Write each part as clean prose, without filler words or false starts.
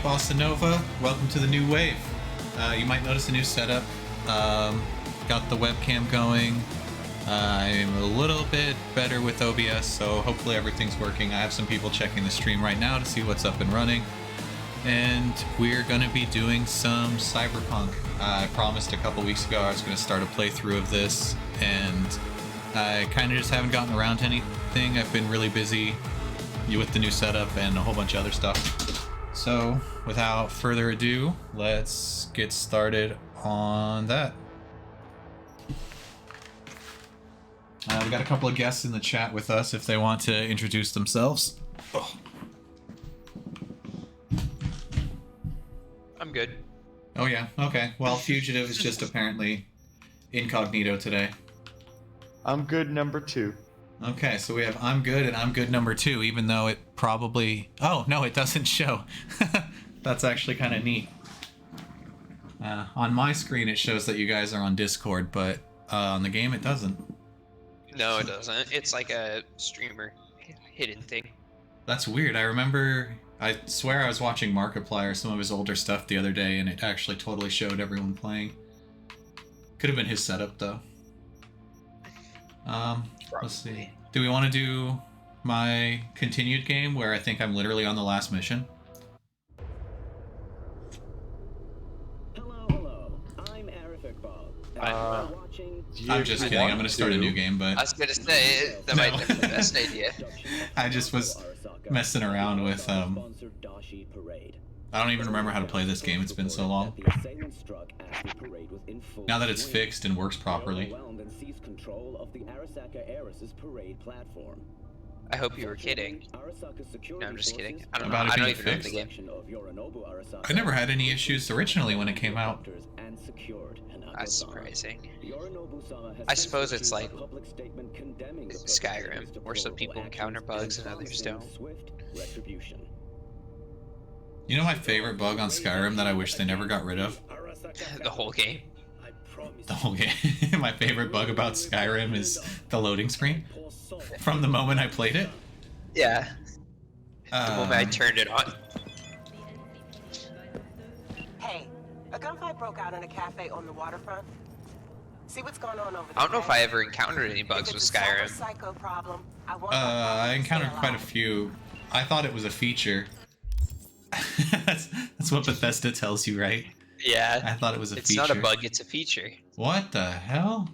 Bossa Nova. Welcome to the new wave. You might notice a new setup. Got the webcam going. I'm a little bit better with OBS, so hopefully everything's working. I have some people checking the stream right now to see what's up and running. And we're going to be doing some Cyberpunk. I promised a couple weeks ago I was going to start a playthrough of this, and I kind of just haven't gotten around to anything. I've been really busy with the new setup and a whole bunch of other stuff. So, without further ado, let's get started on that. We got a couple of guests in the chat with us if they want to introduce themselves. Oh. I'm good. Oh yeah, okay. Well, Fugitive is just apparently incognito today. I'm good number 2. Okay, so we have I'm good and I'm good number 2, even though it probably... Oh, no, it doesn't show. That's actually kind of neat. On my screen it shows that you guys are on Discord, but on the game it doesn't. No, it doesn't. It's like a streamer hidden thing. That's weird. I swear I was watching Markiplier or some of his older stuff the other day, and it actually totally showed everyone playing. Could have been his setup, though. Let's see. Do we want to do my continued game, where I think I'm literally on the last mission? Hello. I'm Arif Iqbal. I'm just kidding. I'm going to start a new game, but... I was going to say, that might be the best idea. I just was messing around with, I don't even remember how to play this game. It's been so long. Now that it's fixed and works properly. I hope you were kidding. No, I'm just kidding. I don't know. About it I don't being even know the fixed? game. I never had any issues originally when it came out. That's surprising. I suppose it's like Skyrim, where some people encounter bugs and others don't. You know my favorite bug on Skyrim that I wish they never got rid of? The whole game. The whole game. My favorite bug about Skyrim is the loading screen. From the moment I played it. Yeah. The moment I turned it on. Hey, a gunfight broke out in a cafe on the waterfront. See what's going on over there. I don't know if I ever encountered any bugs with Skyrim. I encountered quite a few. I thought it was a feature. that's what Bethesda tells you, right? Yeah. I thought it was a feature. It's not a bug, it's a feature. What the hell?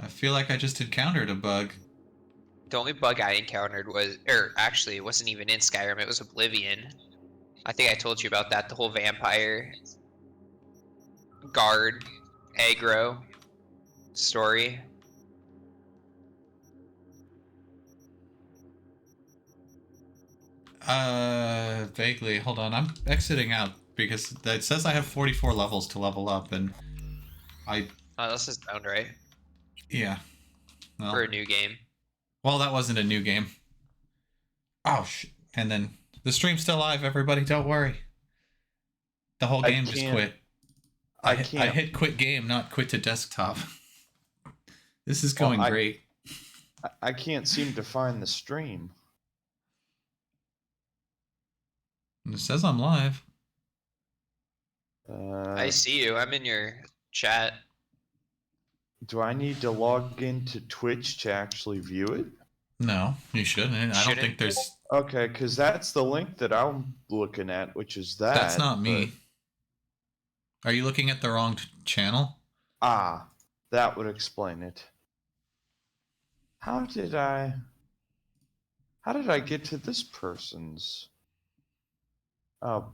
I feel like I just encountered a bug. The only bug I encountered was, or actually it wasn't even in Skyrim, it was Oblivion. I think I told you about that, the whole vampire guard aggro story. Vaguely. Hold on, I'm exiting out because it says I have 44 levels to level up, and Oh, this is sound right. Yeah. Well, For a new game. Well, that wasn't a new game. Oh, and then the stream's still live, everybody, don't worry. The whole game just quit. I hit quit game, not quit to desktop. This is going great. I can't seem to find the stream. It says I'm live. I see you. I'm in your chat. Do I need to log into Twitch to actually view it? No, you shouldn't. I don't think there's... Okay, because that's the link that I'm looking at, which is that. That's not me. Are you looking at the wrong channel? Ah, that would explain it. How did I get to this person's? Oh,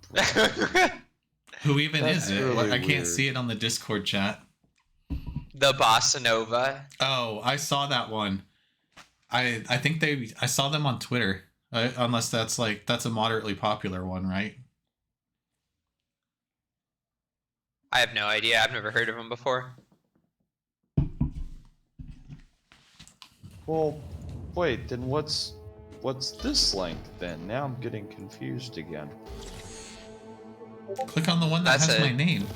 Who even is it? really I can't weird. see it on the Discord chat. The Bossa Nova. Oh, I saw that one. I think I saw them on Twitter. Unless that's a moderately popular one, right? I have no idea. I've never heard of him before. Well, wait, then what's this link then? Now I'm getting confused again. Click on the one that has my name.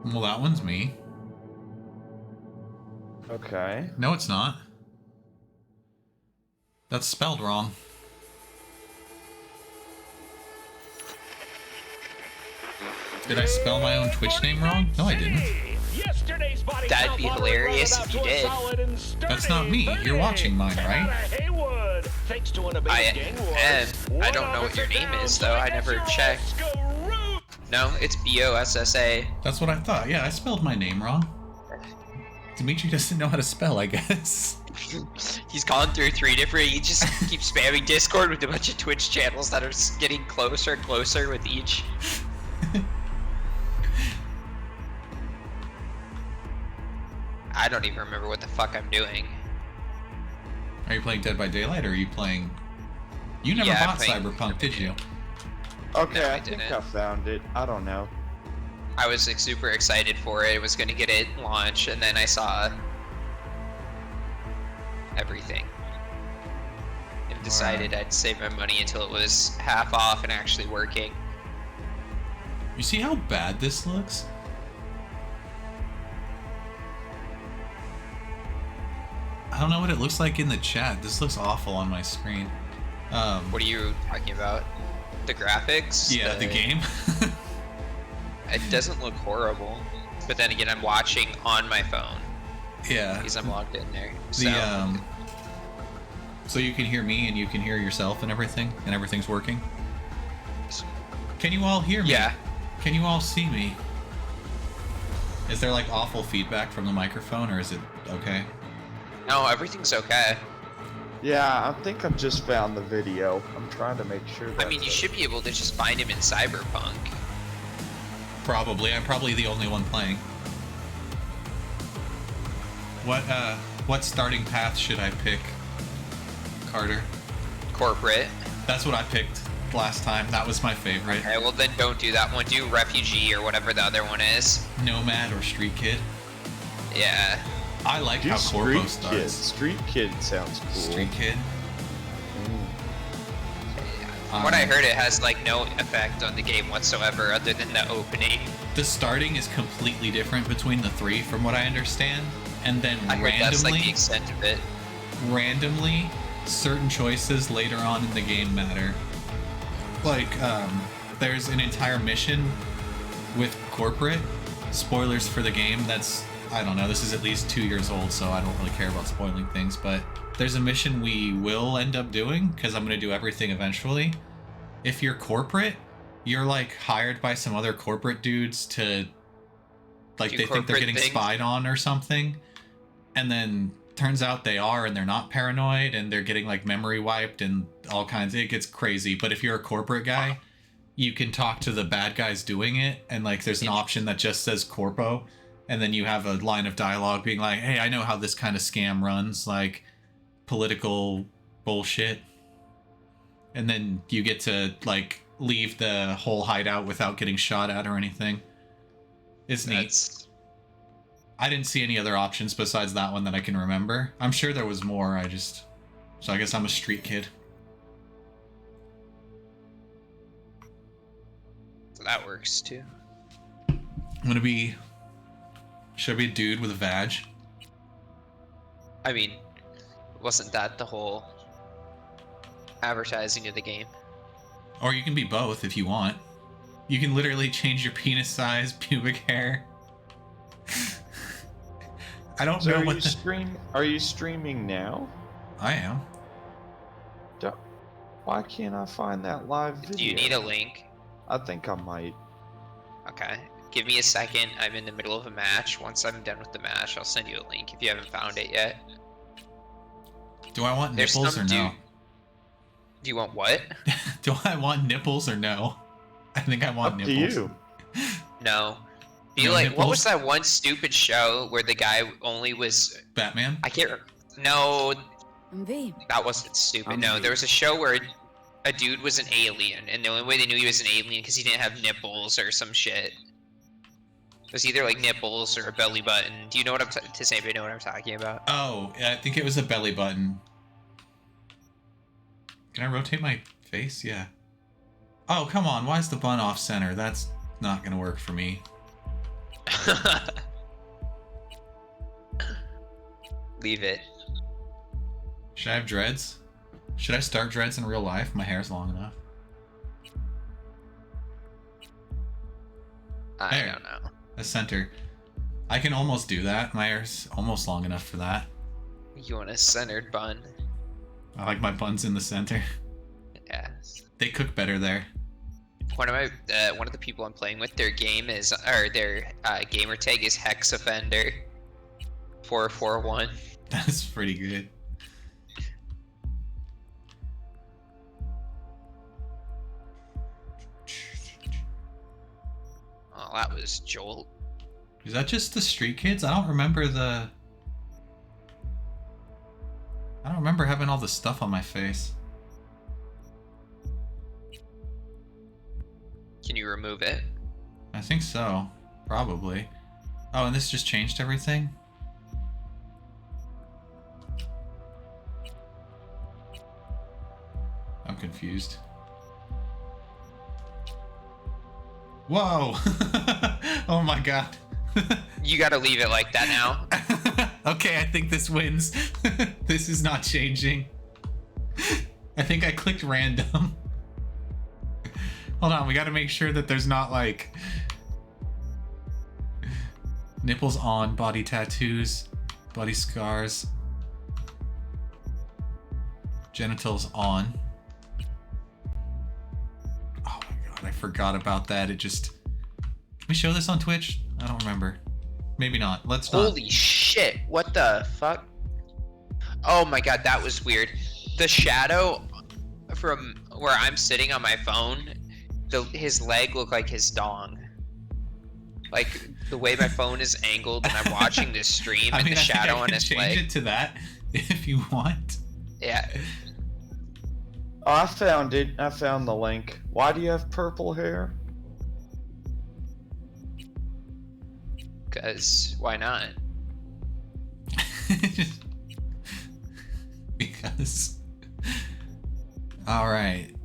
Well, that one's me. Okay. No, it's not. That's spelled wrong. Did I spell my own Twitch name wrong? No, I didn't. That'd be hilarious if you did. That's not me. You're watching mine, right? I am. I don't know what your name is, though. I never checked. No, it's B-O-S-S-A. That's what I thought. Yeah, I spelled my name wrong. Dimitri doesn't know how to spell, I guess. He's gone through 3 different. He just keeps spamming Discord with a bunch of Twitch channels that are getting closer and closer with each. I don't even remember what the fuck I'm doing. Are you playing Dead by Daylight, or are you playing... You never bought Cyberpunk, did you? Okay, No, I think I found it. I don't know. I was like, super excited for it. I was going to get it launch, and then I saw everything. And decided I'd save my money until it was half off and actually working. You see how bad this looks? I don't know what it looks like in the chat. This looks awful on my screen. What are you talking about? The graphics? Yeah, the game. It doesn't look horrible. But then again, I'm watching on my phone. Yeah. Because I'm logged in there. So you can hear me and you can hear yourself and everything's working? Can you all hear me? Yeah. Can you all see me? Is there like awful feedback from the microphone, or is it okay? No, everything's okay. Yeah, I think I've just found the video. I'm trying to make sure that... I mean, you should be able to just find him in Cyberpunk. Probably. I'm probably the only one playing. What starting path should I pick, Carter? Corporate. That's what I picked last time. That was my favorite. Okay, well then don't do that one. Do Refugee or whatever the other one is. Nomad or Street Kid. Yeah. I like how Corpo starts. Street Kid sounds cool. Street Kid. From what I heard, it has like no effect on the game whatsoever other than the opening. The starting is completely different between the 3 from what I understand. And then I heard that's like the extent of it. Randomly, certain choices later on in the game matter. Like, there's an entire mission with Corporate. Spoilers for the game, that's... I don't know, this is at least 2 years old, so I don't really care about spoiling things, but there's a mission we will end up doing, because I'm going to do everything eventually. If you're corporate, you're like hired by some other corporate dudes to, like, they think they're getting spied on or something, and then turns out they are, and they're not paranoid, and they're getting like memory wiped and all kinds. It gets crazy. But if you're a corporate guy, you can talk to the bad guys doing it, and like there's an option that just says corpo, and then you have a line of dialogue being like, hey, I know how this kind of scam runs, like political bullshit. And then you get to like leave the whole hideout without getting shot at or anything. It's neat. I didn't see any other options besides that one that I can remember. I'm sure there was more, so I guess I'm a street kid. So that works too. Should I be a dude with a vag? I mean, wasn't that the whole advertising of the game? Or you can be both if you want. You can literally change your penis size, pubic hair. I don't know what Are you streaming now? I am. Why can't I find that live video? Do you need a link? I think I might. Okay. Give me a second. I'm in the middle of a match. Once I'm done with the match, I'll send you a link if you haven't found it yet. Do I want nipples or no? Do you want what? Do I want nipples or no? I think I want nipples. Up to you. No. Be No like, nipples? what was that one stupid show where the guy only was... Batman? I can't... No, that wasn't stupid. No, there was a show where a dude was an alien, and the only way they knew he was an alien because he didn't have nipples or some shit. It was either like nipples or a belly button. Do you know what I'm does anybody know what I'm talking about? Oh, I think it was a belly button. Can I rotate my face? Yeah. Oh, come on. Why is the bun off center? That's not gonna work for me. leave it. Should I have dreads? Should I start dreads in real life? My hair's long enough. I don't know. A center. I can almost do that. My hair's almost long enough for that. You want a centered bun? I like my buns in the center. Yes. They cook better there. One of the people I'm playing with, their game is, or their gamer tag is Hex Offender 441. That's pretty good. Oh, that was Jolt. Is that just the street kids? I don't remember having all the stuff on my face. Can you remove it? I think so. Probably. Oh, and this just changed everything? I'm confused. Whoa! Oh my god. You gotta leave it like that now. Okay, I think this wins. This is not changing. I think I clicked random. Hold on, we gotta make sure that there's not like nipples on, body tattoos, body scars, genitals on. Oh my god, I forgot about that. It just... Can we show this on Twitch? I don't remember. Maybe not. Let's not. Holy shit, what the fuck? Oh my god, that was weird. The shadow from where I'm sitting on my phone, his leg looked like his dong. Like, the way my phone is angled and I'm watching this stream and the shadow on his leg. Change it to that if you want. Yeah. Oh, I found it. I found the link. Why do you have purple hair? Because, why not? Because... Alright.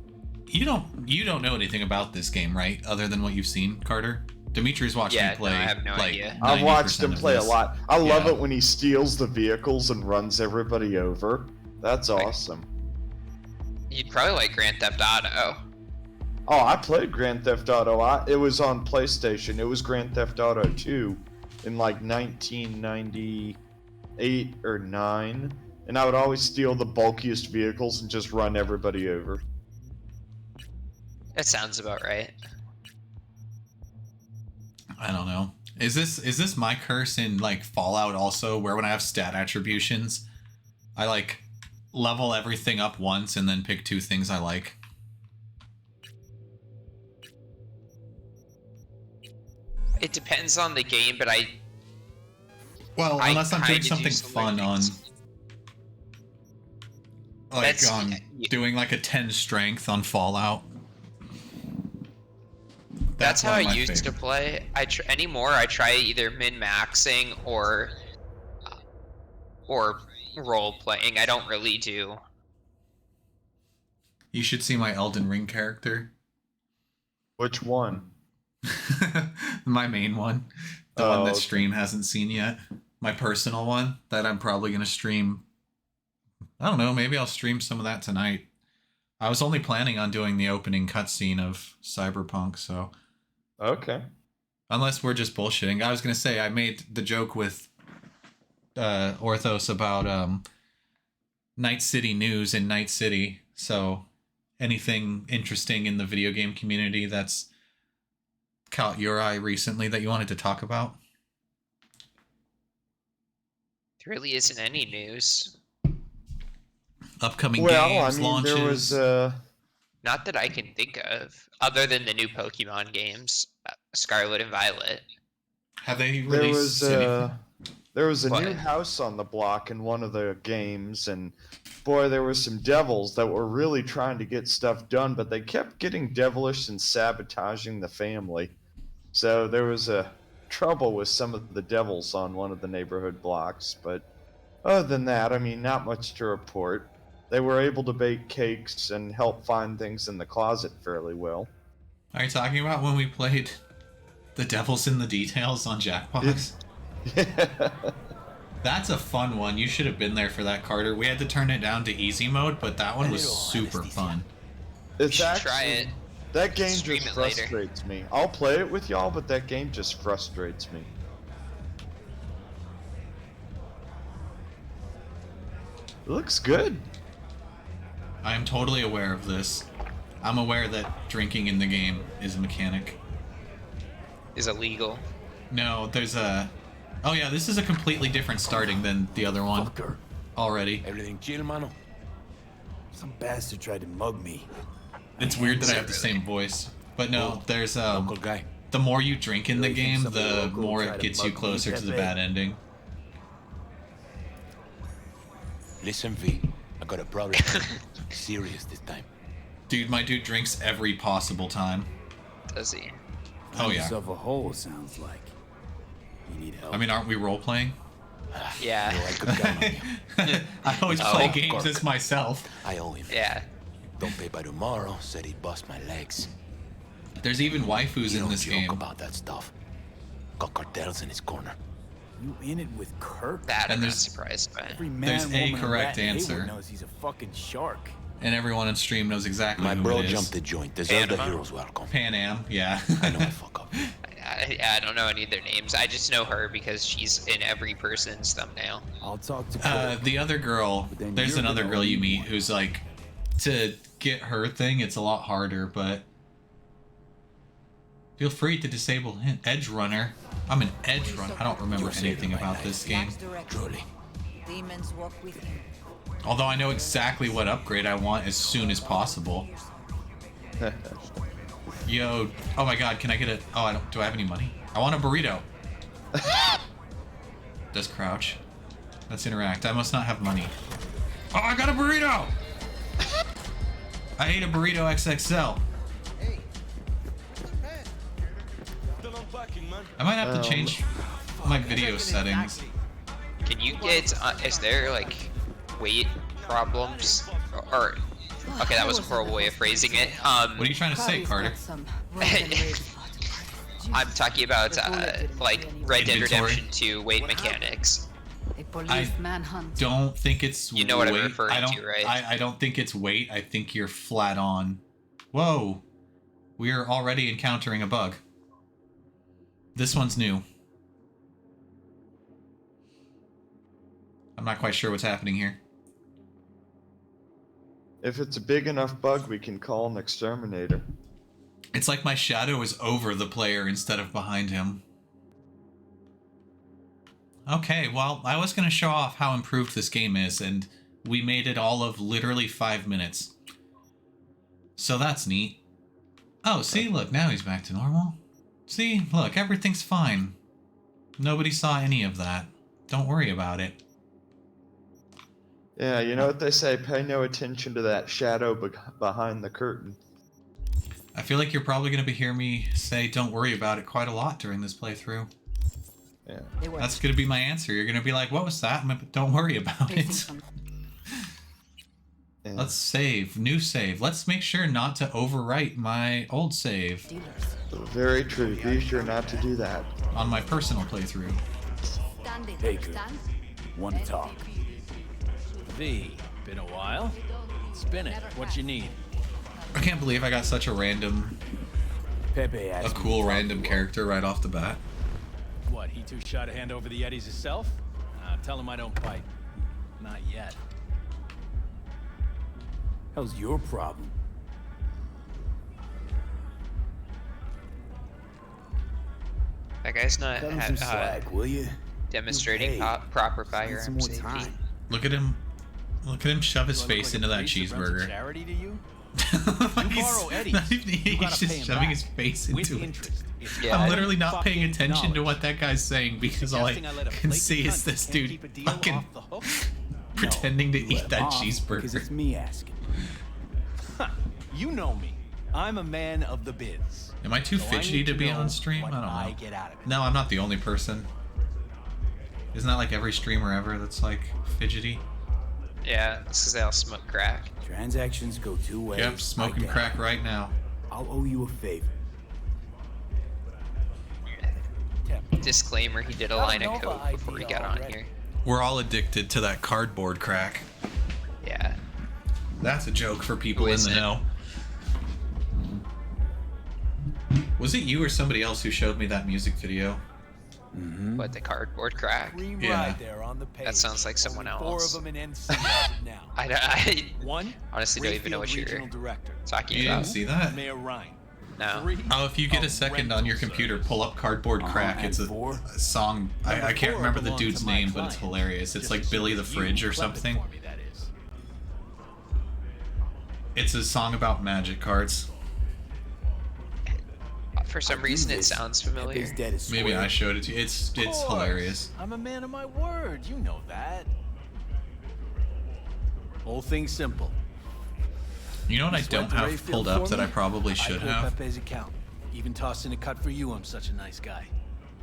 You don't know anything about this game, right? Other than what you've seen, Carter? Dimitri's watched me play. No, I have no like, idea. I've watched him play a lot. I love Yeah. it when he steals the vehicles and runs everybody over. That's awesome. You'd probably like Grand Theft Auto. Oh, I played Grand Theft Auto. It was on PlayStation. It was Grand Theft Auto 2 in like 1998 or 9. And I would always steal the bulkiest vehicles and just run everybody over. That sounds about right. I don't know. Is this my curse in like Fallout also, where when I have stat attributions, I like level everything up once and then pick 2 things I like? It depends on the game, but Well, unless I'm doing kinda something do some fun weird on, things. like That's- doing like a 10 strength on Fallout. That's how one I of my used to favorite. play. Anymore, I try either min-maxing or role playing. I don't really do. You should see my Elden Ring character. Which one? My main one. The one that okay. stream hasn't seen yet. My personal one that I'm probably going to stream. I don't know, maybe I'll stream some of that tonight. I was only planning on doing the opening cutscene of Cyberpunk, so... Okay. Unless we're just bullshitting. I was going to say, I made the joke with Orthos about Night City news in Night City, so anything interesting in the video game community that's caught your eye recently that you wanted to talk about? There really isn't any news. Upcoming Well, games, I mean, launches. there was Not that I can think of, other than the new Pokemon games, Scarlet and Violet. Have they there released was anything? there was a What? new house on the block in one of the games, and boy, there were some devils that were really trying to get stuff done, but they kept getting devilish and sabotaging the family. So there was a trouble with some of the devils on one of the neighborhood blocks, but other than that, I mean, not much to report. They were able to bake cakes and help find things in the closet fairly well. Are you talking about when we played The Devil's in the Details on Jackbox? That's a fun one. You should have been there for that, Carter. We had to turn it down to easy mode, but that one was super fun. It's should actually, try it. That game Stream just it later. frustrates me. I'll play it with y'all, but that game just frustrates me. It looks good. I am totally aware of this. I'm aware that drinking in the game is a mechanic. Is illegal. No, there's a... Oh yeah, this is a completely different starting than the other one. Fucker. Already. Everything chill, mano? Some bastard tried to mug me. It's weird that I have the same voice. But no, there's Local guy. the more you drink in the Really think game, somebody the local more tried it to gets you mug me, closer to the Pepe? bad ending. Listen, V. I got a problem. Serious this time. Dude, my dude drinks every possible time. Does he? Oh yeah. Yourself a hole, sounds like. You need help. I mean, aren't we role-playing? Yeah. You know, I could count on you. I always Oh, play of games course. as myself. I owe him. Yeah. Don't pay by tomorrow, said he'd bust my legs. There's even waifus You in don't this joke game. about that stuff. Got cartels in his corner. You in it with Kirk? That And I'm not there's- surprised by. Every man, There's a woman, and correct rat in answer. Haywood knows he's a fucking shark. And everyone on stream knows exactly My who bro it is. jumped the joint. Deserve the Panama? hero's welcome. Pan Am, yeah. I know I fuck up. I don't know any of their names. I just know her because she's in every person's thumbnail. I'll talk to Kirk. The other girl, But then there's you're another gonna girl owe you me meet one. who's like, to get her thing, it's a lot harder, but feel free to disable Edge Runner. I'm an Edge Runner. I don't remember You're saving anything my about life. this game. Truly. Demons walk with him. Although I know exactly what upgrade I want as soon as possible. Yo, oh my god, can I get a... Oh, I don't... Do I have any money? I want a burrito. Does crouch. Let's interact. I must not have money. Oh, I got a burrito! I ate a burrito XXL. I might have to change my video settings. Can you get? Is there like weight problems? Or okay, that was a horrible way of phrasing it. What are you trying to say, Carter? I'm talking about like Red Dead Inventory. Redemption 2 weight mechanics. A police manhunt. Don't think it's You know what I'm weight. referring I don't, to, right? I don't think it's weight. I think you're flat on. Whoa. We are already encountering a bug. This one's new. I'm not quite sure what's happening here. If it's a big enough bug, we can call an exterminator. It's like my shadow is over the player instead of behind him. Okay, well, I was going to show off how improved this game is, and we made it all of literally 5 minutes. So that's neat. Oh, see, look, now he's back to normal. See, look, everything's fine. Nobody saw any of that. Don't worry about it. Yeah, you know what they say, pay no attention to that shadow behind the curtain. I feel like you're probably going to be hearing me say don't worry about it quite a lot during this playthrough. Yeah. That's going to be my answer. You're going to be like, what was that? Don't worry about it. Yeah. Let's save. New save. Let's make sure not to overwrite my old save Very true. Be sure not to do that. on my personal playthrough. Hey, good. One to talk. V, been a while? Spin it. What you need? I can't believe I got such a random, Pepe a asked me cool to talk random to you. character right off the bat. What, he too shy to hand over the Eddies himself? Tell him I don't bite. Not yet. How's your problem? That guy's not Cut him some slack, will you? demonstrating Hey, proper Need firearm some more safety. time. Look at him. Look at him shove his Do I look face like a into that priest runs a cheeseburger. charity to you? He's borrow Eddie's, not even- you he's gotta pay just him shoving back. his face With into it. interest. It's Yeah. I'm I literally not paying fucking attention to knowledge. what that guy's saying because all I Suggesting let a can flaky see is cunt this can't dude keep a deal fucking off the hook? pretending to You eat let him that off Because cheeseburger. it's me asking. You know me. I'm a man of the biz. Am I too So I fidgety need to be know on stream? what I don't know. I get out of it. No, I'm not the only person. Isn't that like every streamer ever that's like fidgety? Yeah, it's because they all smoke crack. Transactions go two ways. Yep, smoking I get crack it. right now. I'll owe you a favor. Disclaimer: he did a line of Nova coke before he ID got on already. here. We're all addicted to that cardboard crack. Yeah. That's a joke for people Who in is the it? know. Was it you or somebody else who showed me that music video? What, the cardboard crack? Green Yeah. ride there on the page. That sounds like someone Only 4 else. of them in NC as of now. I One, honestly don't even know what Rayfield you're Regional Director. talking You didn't about. see that? Mayor Ryan. No. 3, Oh, if you get a a second on your rental computer, service. pull up Cardboard Crack. and It's a 4? song. Number I can't 4 remember the belongs dude's to my name, but it's client. hilarious. It's Just like so Billy the you Fridge or clept it something. for me, that is. It's a song about magic cards. For some reason, it sounds familiar. His dead is Maybe square. I showed it to you. It's Of course. hilarious. I'm a man of my word. You know that. Whole thing simple. You know what I Just don't went to have Rayfield pulled up for that I me? probably I should pulled have? Pepe's account. Even tossed in a cut for you. I'm such a nice guy.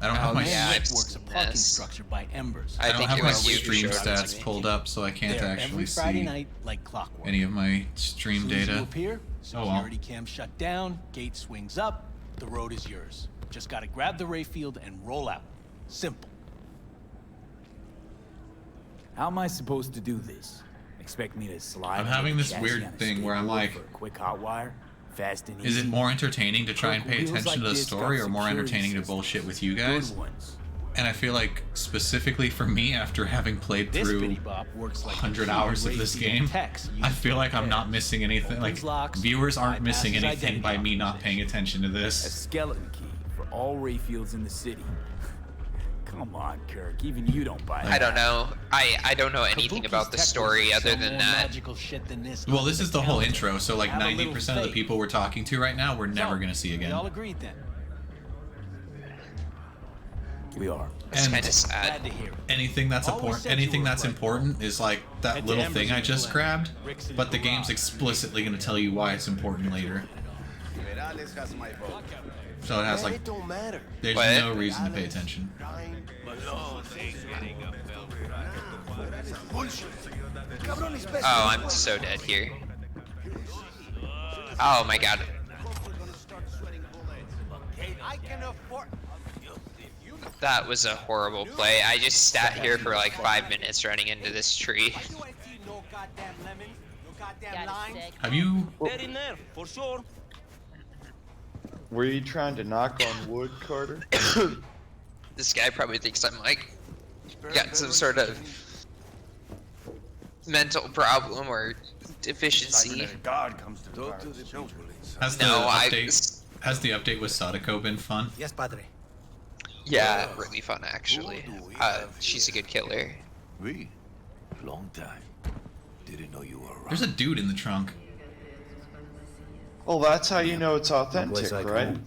I don't have my yeah, Rick I've works a seen parking this. structure by Embers. I don't think have it my was you who stream showed it to stats me. pulled up, so I can't There, actually every Friday see night, like clockwork. any of my stream Soon as you data. appear, Oh, well. security cam shut down, gate swings up, the road is yours. Just gotta grab the Rayfield and roll out. Simple. How am I supposed to do this? Expect me to slide? I'm under having the this chassis weird on a thing where I'm skateboard like, for a quick hot wire, fast and easy. Is it more entertaining to try and Kirk, pay wheels attention like to the this story, got or more security entertaining to systems. bullshit with you Good guys? ones. And I feel like specifically for me, after having played This through bitty bop works like 100 a hours of Rayfield this game, text I used feel to like I'm repair. not missing anything. Like, Opens locks, viewers aren't missing bypasses anything by identity me not paying attention to A this. skeleton key for all Rayfields in the city. Come on, Kirk. Even you don't buy I that. don't know. I don't know anything Kabuki's about the tech story was other some than more that. magical shit than this. Well, this is the whole Counter. intro, so like Have a little 90% of the faith. people we're talking to right now, we're never So, gonna see We all again. agreed then. We are. It's And kind of sad. Glad to hear it. anything that's Always important, said you anything were that's right. important is like that Head to little Embers thing I and just Glen. grabbed, Rick's in but the the game's garage. explicitly gonna tell you why it's important later. So it has like, It don't matter. there's What? no reason to pay attention. Oh, I'm so dead here. Oh my god. That was a horrible play. I just sat here for like 5 minutes running into this tree. Have you? Were you trying to knock on wood, Carter? This guy probably thinks I'm like got some sort of mental problem or deficiency. Has the No, update? Has the update with Sadako been fun? Yes, padre. Yeah, really fun actually. She's a good killer. We? Long time. Didn't know you were around. There's a dude in the trunk. Well, that's how you know it's Place authentic, like right? home.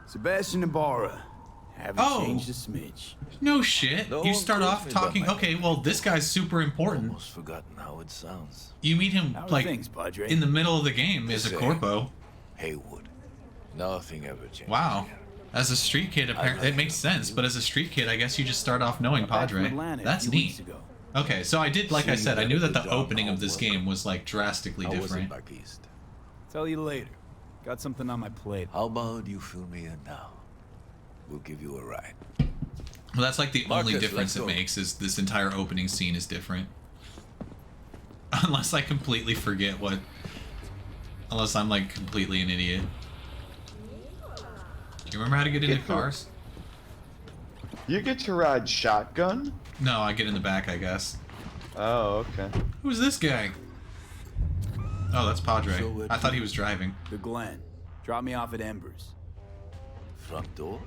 Sebastian Ibarra. Haven't Oh. changed a smidge. No shit. No You one start told off me about talking. my- Okay, well, this guy's super important. Almost forgotten how it sounds. You meet him How are like things, Padre? in the middle of the game as a Same. corpo. Haywood. Nothing ever changed. Wow. As a street kid, apparently it makes sense. But as a street kid, I guess you just start off knowing Got back from Padre. Atlanta a That's few neat. weeks ago. Okay, so I did, like I Seeing said, I you knew did that a the good job, opening of this homework. game was like drastically How was it different. back east? Tell you later. Got something on my plate. How about you fill me in now? We'll give you a ride. Well, that's like the only Marcus, difference let's it go. makes is this entire opening scene is different. Unless I completely forget what. Unless I'm like completely an idiot. You remember how to get into Get the- cars? You get to ride shotgun? No, I get in the back, I guess. Oh, okay. Who's this guy? Oh, that's Padre. So where I thought to? he was driving. The Glen. Drop me off at Embers. Front door?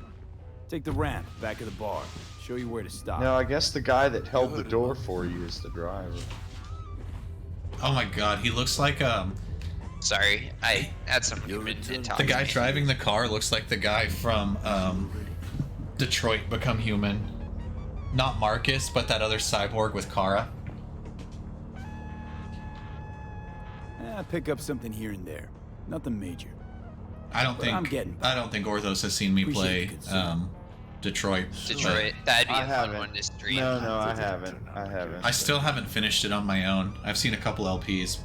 Take the ramp, back of the bar. Show you where to stop. No, I guess the guy that held the door for you is the driver. Oh my god, he looks like Sorry, I had someone who did talk the to guy me. driving the car looks like the guy from Detroit Become Human. Not Marcus, but that other cyborg with Kara. Pick up something here and there. Nothing major. I don't But I'm think getting by. I don't think Orthos has seen me Appreciate play the concern. Detroit. Detroit. That'd be I a fun haven't. one to stream. No, I haven't. I haven't. I still haven't finished it on my own. I've seen a couple LPs,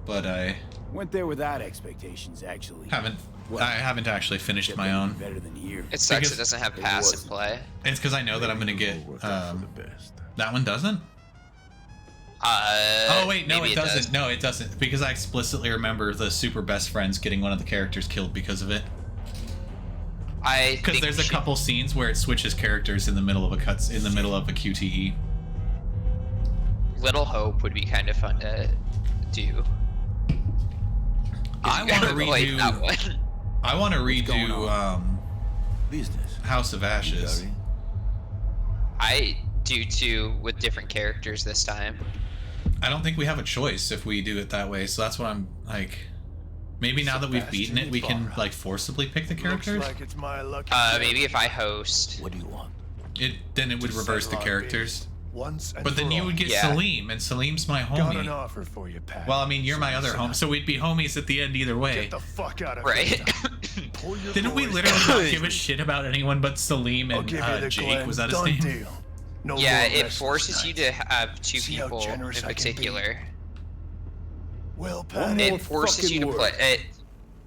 but I Went there without expectations, actually. haven't Well, I haven't actually finished my own. Better than here. It sucks Because it doesn't have pass and play. It's because I know that I'm gonna get. That one doesn't. Oh wait, no, it doesn't. No, it doesn't. Because I explicitly remember the super best friends getting one of the characters killed because of it. Because there's a couple scenes where it switches characters in the middle of a QTE. Little Hope would be kind of fun to do. I want to redo that one. I want to redo Business. House of Ashes. I do too, with different characters this time. I don't think we have a choice if we do it that way, so that's what I'm like. Maybe now that we've beaten it, we can like forcibly pick the characters. Looks like it's my lucky maybe if I host. What do you want? Then it would reverse the characters. Once and but then you would get Salim, and Salim's my homie. Got an offer for you, Pat. Well, I mean, you're my other homie, so we'd be homies at the end either way. Get the fuck out of here. Didn't we literally not give a shit about anyone but Salim and Jake? Was that his name? Deal. No yeah, it forces you to have two people in particular. Well, Pat, it forces you to play it.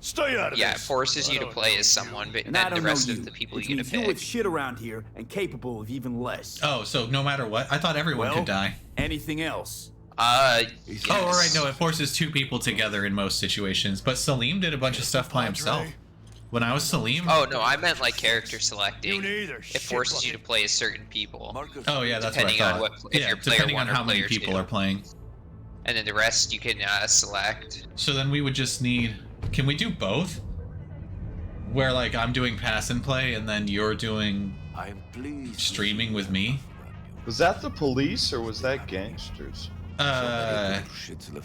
Stay out of it forces you to play as someone, but then the rest of the people you get to pick. You're shit around here and capable of even less. Oh, so no matter what? I thought everyone could die. Anything else? Yes. Oh, all right. No, it forces two people together in most situations. But Salim did a bunch of stuff by himself. When I was Salim. Oh no, I meant like character selecting. It forces you to play as certain people. Oh yeah, that's what I thought. If you're player depending on one how or many player people two. are playing. And then the rest you can select. So then we would just need. Can we do both? Where like I'm doing pass and play, and then you're doing streaming with me. Was that the police or was that gangsters?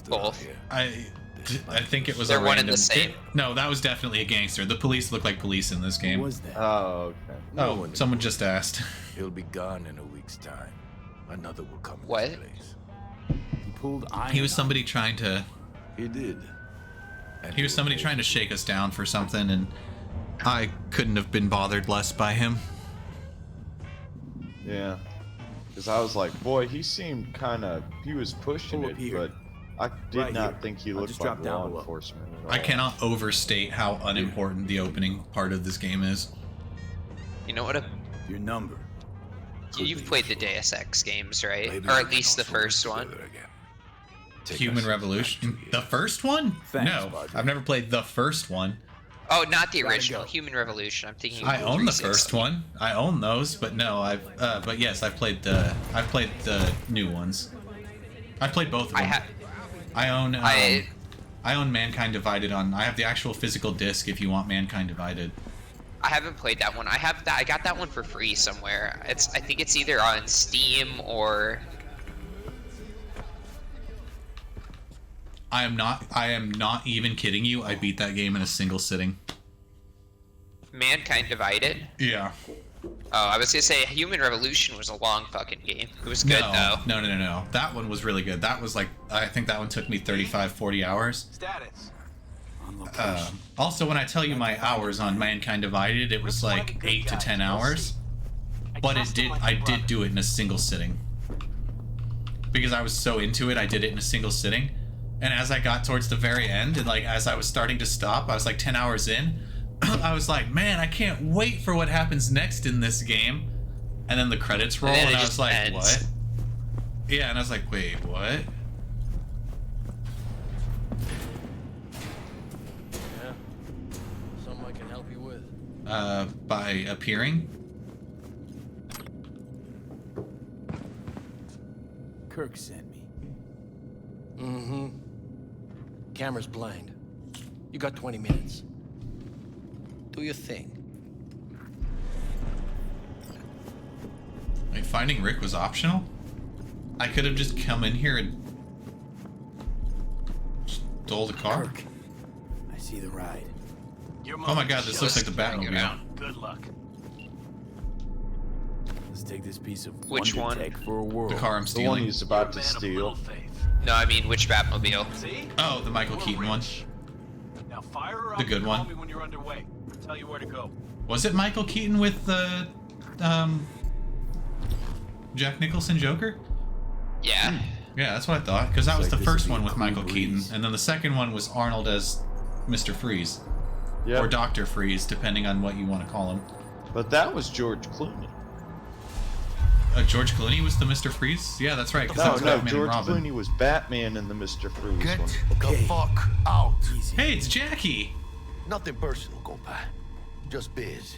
Both. I think it was They're a one random. and the same. No, that was definitely a gangster. The police look like police in this game. Who was that? Oh, okay. Oh, someone just asked. He'll be gone in a week's time. Another will come. What? In place. He pulled iron. He was somebody trying to. He did. And He was somebody trying to shake us down for something, and I couldn't have been bothered less by him. Yeah. Because I was like, boy, he seemed kind of. He was pushing it, but I did not think he looked like law enforcement at all. I cannot overstate how unimportant the opening part of this game is. You know what? Your number. You've played the Deus Ex games, right? Or at least the first one. Human Revolution? The first one? No, I've never played the first one. Oh, not the original. Human Revolution. I'm thinking. I own the first one. I own those, but no, but yes, I've played the new ones. I played both of them. I own Mankind Divided on. I have the actual physical disc if you want Mankind Divided. I haven't played that one. I got that one for free somewhere. I think it's either on Steam or. I am not even kidding you. I beat that game in a single sitting. Mankind Divided? Yeah. Oh, I was gonna say Human Revolution was a long fucking game. It was good though. No. That one was really good. That was like, I think that one took me 35, 40 hours. Status. Also, when I tell you my hours on Mankind Divided, it was like 8 to 10 hours. But I did do it in a single sitting. Because I was so into it, I did it in a single sitting. And as I got towards the very end, and like as I was starting to stop, I was like 10 hours in. I was like, man, I can't wait for what happens next in this game. And then the credits roll, and I was like, ends. what? Yeah, and I was like, wait, what? Yeah. Something I can help you with. By appearing? Kirk sent me. Mm-hmm. Camera's blind. You got 20 minutes. Do your thing. Wait, finding Rick was optional? I could have just come in here and stole the car? Kirk, I see the ride. Oh my god, this looks like the Batmobile. Good luck. Let's take this piece of Which one? tech for a whirl. The car I'm The one stealing. he's about to steal. No, I mean which Batmobile? Oh, the Michael Keaton one. Now fire her up. The good and call one. me when you're underway. Tell you where to go. Was it Michael Keaton with the Jack Nicholson Joker? Yeah. Yeah, that's what I thought. Because that was Looks the like first this'll one be with a cool Michael Keaton, breeze. and then the second one was Arnold as Mr. Freeze. Yep. Or Dr. Freeze, depending on what you want to call him. But that was George Clooney. George Clooney was the Mr. Freeze? Yeah, that's right. 'Cause that was Batman and George Robin. Clooney was Batman in the Mr. Freeze Get one. the fuck out. Hey, it's Jackie! Nothing personal, compa. Just biz.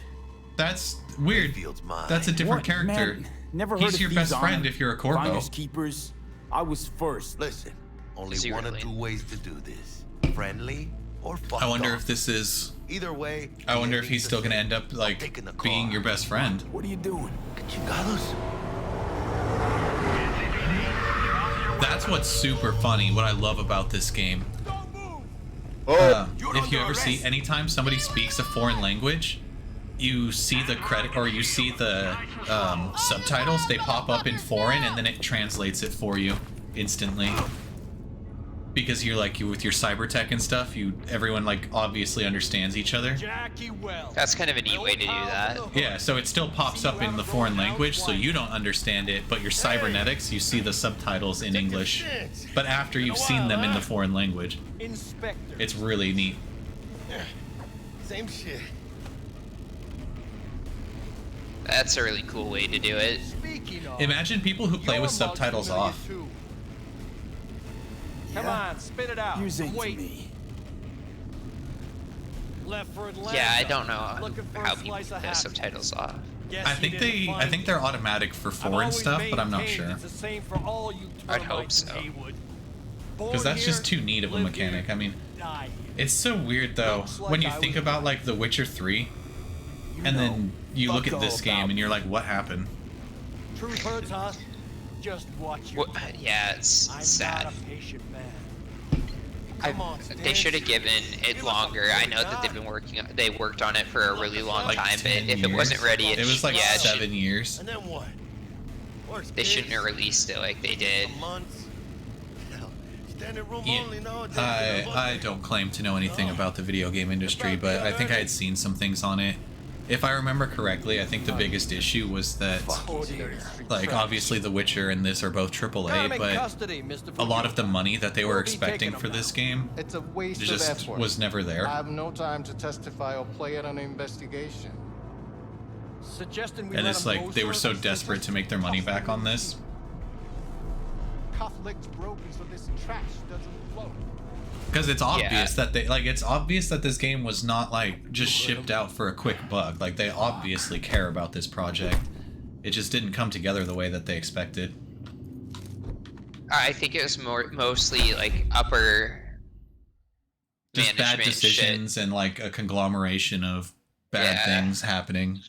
That's weird. Mine. That's a different What, character. man? Never He's heard of your these best friend honor- if you're a corpo. Finders keepers. I was first. Listen, only Is he one really? or two ways to do this. Friendly or fuck I wonder off. if this is... Either way. I wonder if the he's still going to end up, like, taking the being car. your best friend. What are you doing? Chingados? That's what's super funny, what I love about this game. If you ever see, anytime somebody speaks a foreign language, you see the credit, or you see the subtitles, they pop up in foreign, and then it translates it for you instantly. Because you're like, with your cyber tech and stuff, everyone like obviously understands each other. That's kind of a neat way to do that. Yeah, so it still pops up in the foreign language, so you don't understand it, but your cybernetics, you see the subtitles in English. But after you've seen them in the foreign language, it's really neat. Same shit. That's a really cool way to do it. Imagine people who play with subtitles off. Come on, spit it out. Wait. Me. Left for Atlanta. Yeah, I don't know Looking for how a people slice put of the happiness. subtitles off. Guess I you think didn't find me. they're automatic for I've foreign always stuff, but I'm not maintained sure. It's the same for all you I'd hope termites in so. Haywood. Because that's just too neat of a mechanic. I mean, it's so weird though, when you think about like The Witcher 3, and then you look at this game and you're like, what happened? Truth hurts, huh? Just watch your Yeah, it's I'm sad. not a patient man. They should have given it longer. I know that they worked on it for a really long Like time, but 10 if it wasn't years? ready, It was like yeah, 7 years. And then what? they shouldn't have released it like they did. Yeah, I don't claim to know anything about the video game industry, but I think I had seen some things on it. If I remember correctly, I think the biggest issue was that, like, obviously The Witcher and this are both AAA, but a lot of the money that they were expecting for this game It's a waste just of effort. was never there. I have no time to testify or play at an investigation. Suggesting we And let it's him like they were so desperate to make their money back on this. Cuff-licked broken so this trash doesn't flow. Because it's obvious that it's obvious that this game was not like just shipped out for a quick bug. Like they obviously care about this project. It just didn't come together the way that they expected. I think it was mostly like upper Just bad management decisions and like a conglomeration of bad things happening.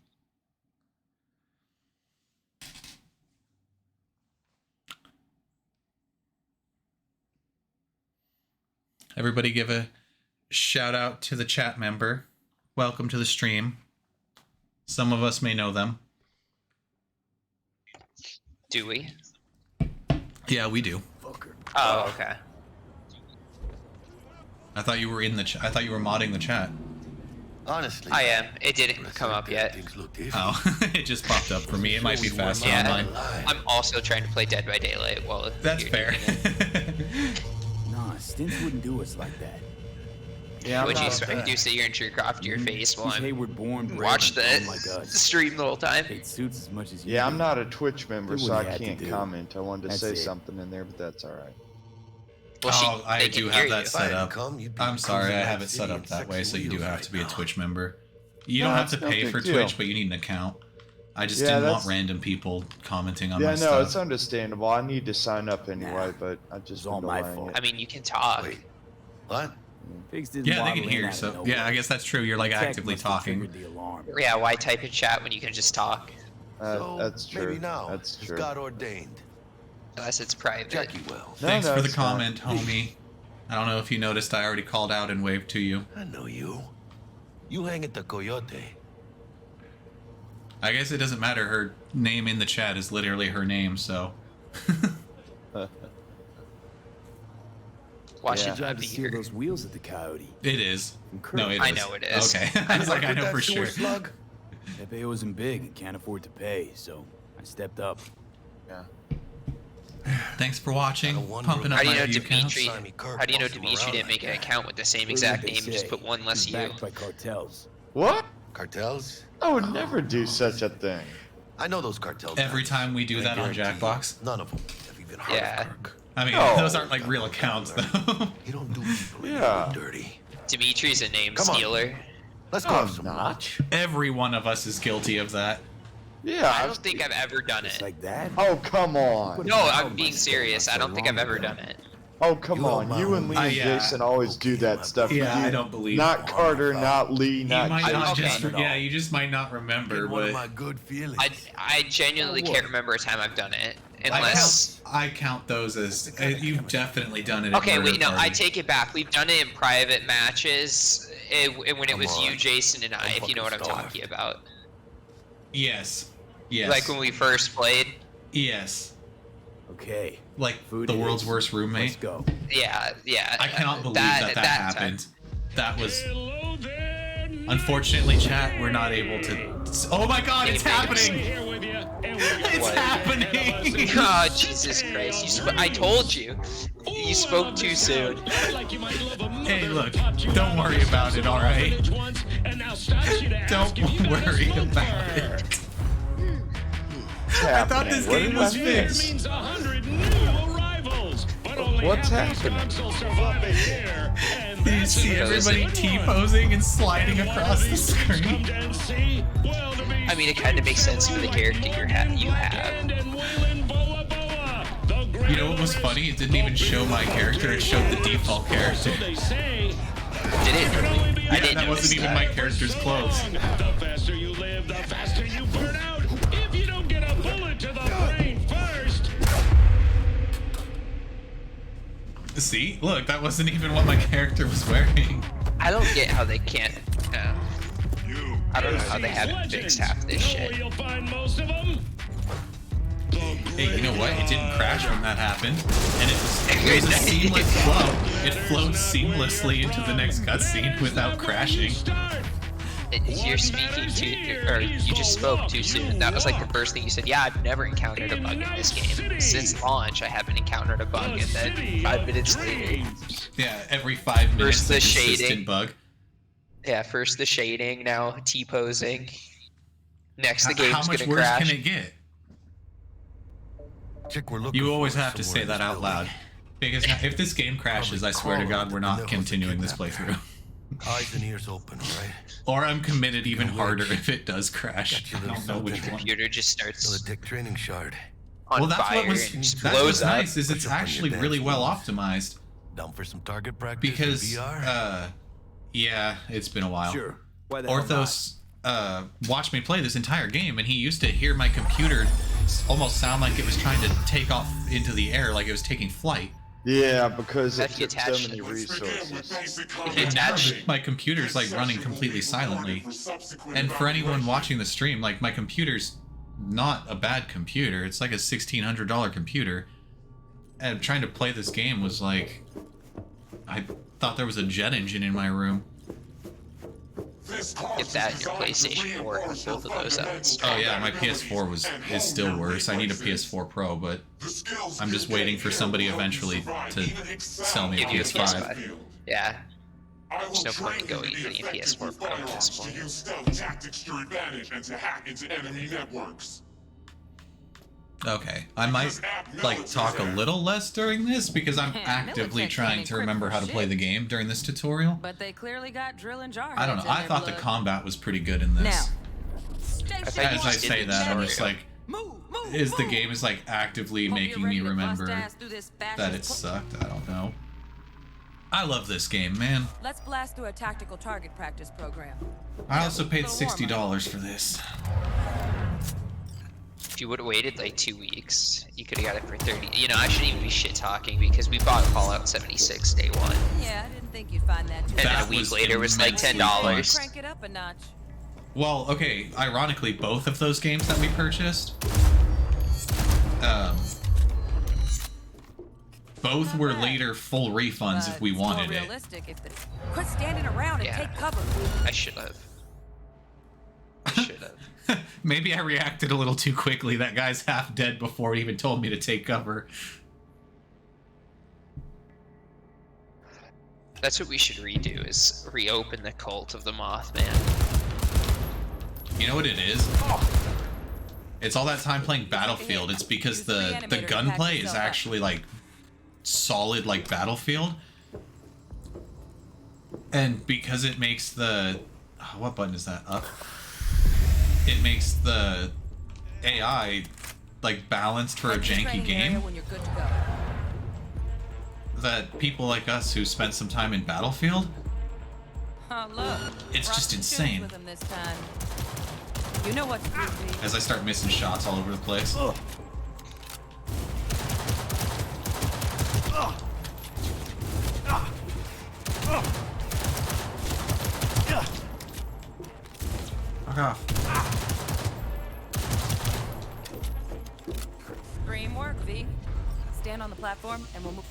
Everybody give a shout out to the chat member. Welcome to the stream. Some of us may know them. Do we? Yeah, we do. Oh, okay. I thought you were in the I thought you were modding the chat. Honestly, I am. It didn't come up yet. Oh, it just popped up for me. It might be faster online. I'm also trying to play Dead by Daylight while That's fair. Nah, stints wouldn't do us like that. Yeah, would you expect to sit here and jerk off to your face while I'm Hayward born watch the stream the whole time? It suits as much as you. Yeah, do. I'm not a Twitch member, Do so what I you had to can't do. comment. I wanted to That's say it. something in there, but that's all right. Well, I they do can have hear that you. set up. I'm sorry, I have it set up that way, so you do have to be a Twitch member. You don't have to pay for Twitch, but you need an account. I just didn't want random people commenting on my Yeah, no, stuff. it's understandable. I need to sign up anyway, but I just all been my delaying fault. it. I mean, you can talk. What? Pigs didn't Yeah, they waddle can in hear, out of so nowhere. yeah, I guess that's true. You're like Tech actively must have talking. triggered the alarm. Yeah, why type in chat when you can just talk? That's true. Maybe now. That's It's true. God ordained. Unless it's private. Jackie Wells. Thanks no, for the it's not. comment, homie. I don't know if you noticed, I already called out and waved to you. I know you. You hang at the Coyote. I guess it doesn't matter. Her name in the chat is literally her name, so. Watch Yeah. it Job out to the steal year. those wheels at the Coyote. It is. No, it is. I know it is. Okay. I was like, I know for sure. Slug? Pepe wasn't big and can't afford to pay, so I stepped up. Yeah. Thanks for watching. Pumping up How do you my know view counts. Dimitri? How do you know Dimitri didn't make an account with the same exact name and just put one less U? Backed by cartels. What? Cartels? I would never do such a thing. I know those cartels. Every time we do that on Jackbox. None of them have even heard of Kirk. I mean, No. those aren't like real accounts though. You don't do people Yeah. dirty. Dimitri's a name Come on. stealer. Let's go No, have I'm some not. lunch. Every one of us is guilty of that. Yeah. I don't think I've ever done it. Like that? Oh, come on. No, I'm being serious. I don't think I've ever done it. Oh, come on. You and Lee and yeah. Jason always do that stuff. Yeah, You- I don't believe Not Carter, not Lee, You not might not Jason. just, yeah, you just might not remember, One of but my good feelings. I genuinely can't remember a time I've done it. Unless... I count those as, you've definitely done it at Okay, Murder wait, no, I Party. take it back. We've done it in private matches, when it was you, Jason, and I, if you know what I'm talking about. Yes. Yes. Like when we first played. Yes. Okay. Like Food the it world's is. worst roommate. Let's go. Yeah. I cannot believe that time. happened. That was... Unfortunately, chat, we're not able to... Oh my god, it's happening! It's happening! Oh, Jesus Christ. I told you. You spoke too soon. Hey, look, don't worry about it, alright? Don't worry about it. I thought this game was fixed. What's happening? You see everybody T-posing and sliding across the screen? I mean, it kind of makes sense for the character you have. You know what was funny? It didn't even show my character, it showed the default character. Did it really? I didn't that wasn't even my character's clothes. The faster you live, the faster you burn out. If you don't get a bullet to the brain first. See? Look, that wasn't even what my character was wearing. I don't get how they can't. I don't know how they haven't fixed half this shit. You'll find most of them. Hey, you know what? It didn't crash when that happened, and it was a seamless flow. It flowed seamlessly into the next cutscene without crashing. You're speaking too, or you just spoke too soon. That was like the first thing you said. Yeah, I've never encountered a bug in this game. Since launch, I haven't encountered a bug, and then 5 minutes later. Yeah, every 5 minutes. First the a consistent shading. Bug. Yeah, first the shading, now T-posing. Next the game's How much gonna worse crash. can it get? You always have to say that out loud. Because if this game crashes, I swear to God, we're not continuing this playthrough. Eyes and ears open, alright? Or I'm committed even harder if it does crash. I don't know which one. Computer just starts The dick training shard. on Well, that's fire what was and just that's blows what's up. nice is it's actually really well optimized. Down for some target practice Because VR? yeah, it's been a while. Sure. Why the hell Orthos watched me play this entire game, and he used to hear my computer almost sound like it was trying to take off into the air, like it was taking flight. Yeah, because it If you took so attach- many resources. If you attach, My computer's like running completely silently. And for anyone watching the stream, like my computer's not a bad computer. It's like a $1,600 computer. And trying to play this game was like, I thought there was a jet engine in my room. Get that in your PlayStation 4, both of those up. Oh yeah, my PS4 is still worse. I need a PS4 Pro, but I'm just waiting for somebody eventually to sell me a Give you a PS5. PS5. Yeah. There's no point in going into the PS4 Pro at this point. Use stealth tactics to your advantage and to hack into enemy networks. Okay, I might like talk a little less during this because I'm actively trying to remember how to play the game during this tutorial. But they clearly got drill and jar. I don't know. I thought the combat was pretty good in this. As I say that, I'm just like, the game is like actively making me remember that it sucked. I don't know. I love this game, man. Let's blast through a tactical target practice program. I also paid $60 for this. If you would have waited like 2 weeks, you could have got it for 30. You know, I shouldn't even be shit talking because we bought Fallout 76 day one. Yeah, I didn't think you'd find that too. And then a week later was like $10. Crank it up a notch. Well, okay, ironically, both of those games that we purchased, both were later full refunds if we wanted it. Quit standing around and take cover. I should have. Maybe I reacted a little too quickly. That guy's half dead before he even told me to take cover. That's what we should redo, is reopen the Cult of the Mothman. You know what it is? It's all that time playing Battlefield. It's because the gunplay is actually like solid like Battlefield. And because it makes the... Oh, what button is that? Up? It makes the AI like balanced for a janky game. That people like us who spent some time in Battlefield, it's just insane. You know what to do, V. As I start missing shots all over the place. Oh god. Dream work, V. Stand on the platform and we'll move.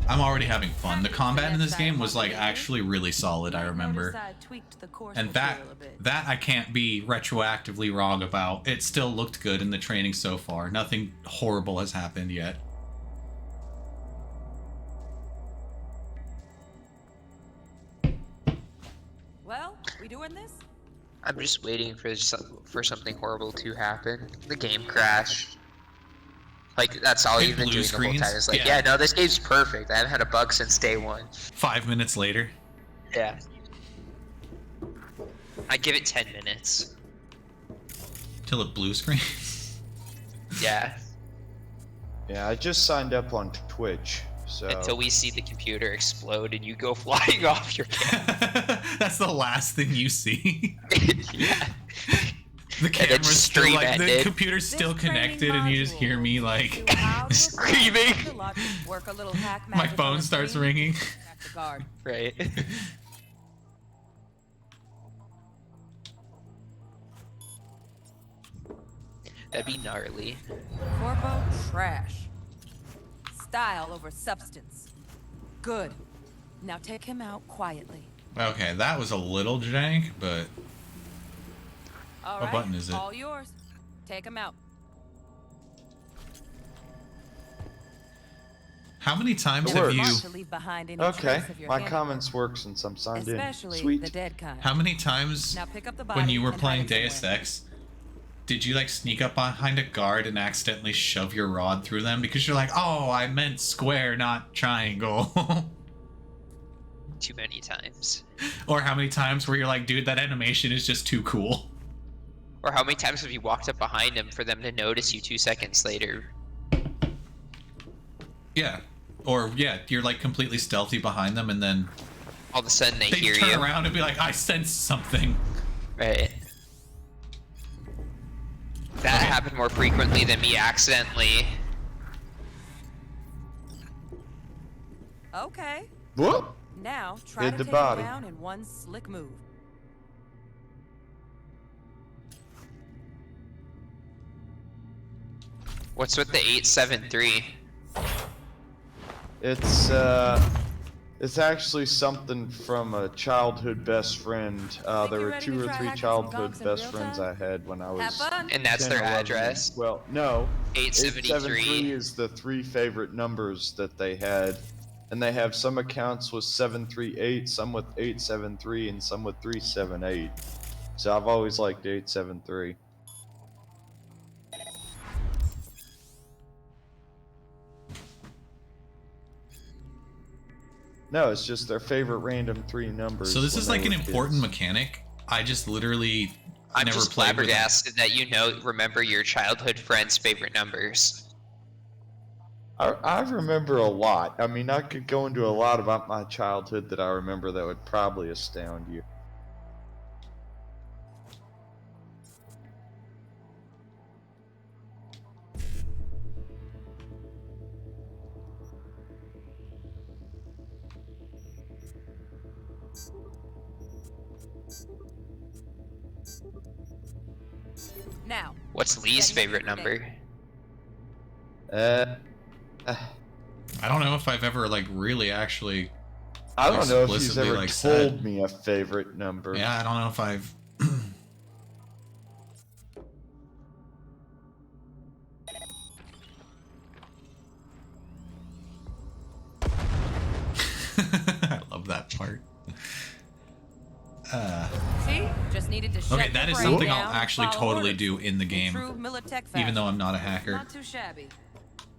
I'm already having fun. The combat in this game was like actually really solid, I remember. And that I can't be retroactively wrong about. It still looked good in the training so far. Nothing horrible has happened yet. Well, we doing this? I'm just waiting for something horrible to happen. The game crashed. Like, that's all you've been doing the whole time. It's like, yeah, no, this game's perfect. I haven't had a bug since day one. 5 minutes later. Yeah. I give it 10 minutes. Till it blue screens? Yeah. Yeah, I just signed up on Twitch, so... Until we see the computer explode and you go flying off your camera. That's the last thing you see. Yeah. The camera's still like, the computer's still connected and you just hear me like screaming. My phone starts ringing. Right. That'd be gnarly. Corpo trash. Style over substance. Good. Now take him out quietly. Okay, that was a little jank, but... What button is it? All yours. Take him out. How many times have you... Okay, my comments work since I'm signed in. Sweet. The dead kind. How many times Now pick up the when you were body and playing hide it Deus Ex, did you like sneak up behind a guard and accidentally shove your rod through them? Because you're like, oh, I meant square, not triangle. Too many times. Or how many times where you're like, dude, that animation is just too cool. Or how many times have you walked up behind them for them to notice you 2 seconds later? Yeah. Or, yeah, you're like completely stealthy behind them and then... all of a sudden they hear turn you. around and be like, I sense something. Right. That happened more frequently than me accidentally. Okay. Whoop! Now try Hit to the take body. him down in one slick move. What's with the 873? It's actually something from a childhood best friend. There were 2 or 3 childhood best friends I had when I was... And that's 10, their 11. address? Well, no. 873. 873 is the 3 favorite numbers that they had. And they have some accounts with 738, some with 873, and some with 378. So I've always liked 873. No, it's just their favorite random 3 numbers. So this is like an important mechanic. I just literally I'm never just played with it. flabbergasted that you remember your childhood friend's favorite numbers. I remember a lot. I mean, I could go into a lot about my childhood that I remember that would probably astound you. Now. What's Lee's favorite number? I don't know if I've ever like really actually. I don't know if he's explicitly, ever like, told said. me a favorite number. Yeah, I don't know if I've. part. See? Just needed to shut Okay, that your is brain something down I'll and actually follow totally orders. do in the In game, true Militech even though fashion. I'm not a hacker. Not too shabby.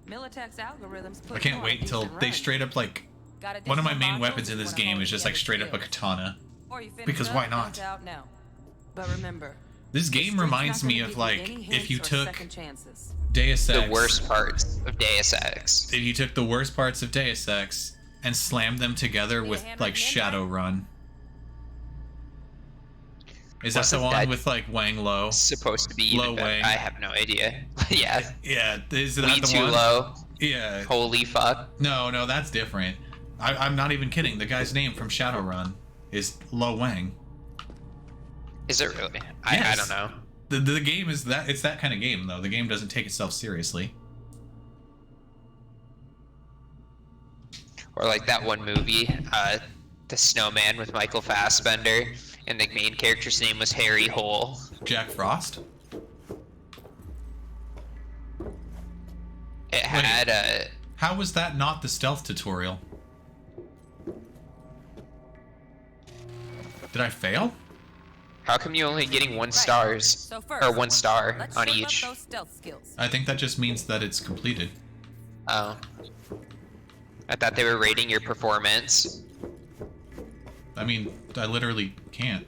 Militech's algorithms put I can't you on wait a until decent they run. straight up like Got one of my additional main modules weapons in if you this wanna game hone is just the like other straight up a skills. katana. Or you finish Because up, why guns not? out now. But remember, This the game street's reminds not me gonna of give like any if you hints or took second chances. Deus Ex. The worst parts of Deus Ex. If you took the worst parts of Deus Ex and slammed them together with like Shadowrun. Is that the Wasn't one that with like Wang Lo? Supposed to be Lo even better. Wang. I have no idea. Yeah. Yeah, is that We the Too one? Low. Yeah. Holy fuck. No, that's different. I'm not even kidding. The guy's name from Shadowrun is Lo Wang. Is it really? I Yes. don't know. The game is that it's that kind of game though. The game doesn't take itself seriously. Or like that one movie, The Snowman with Michael Fassbender, and the main character's name was Harry Hole. Jack Frost? It had a... How was that not the stealth tutorial? Did I fail? How come you only getting 1 stars? So first, Or 1 star let's on shape each? up those stealth skills. I think that just means that it's completed. Oh. I thought they were rating your performance. I mean, I literally can't.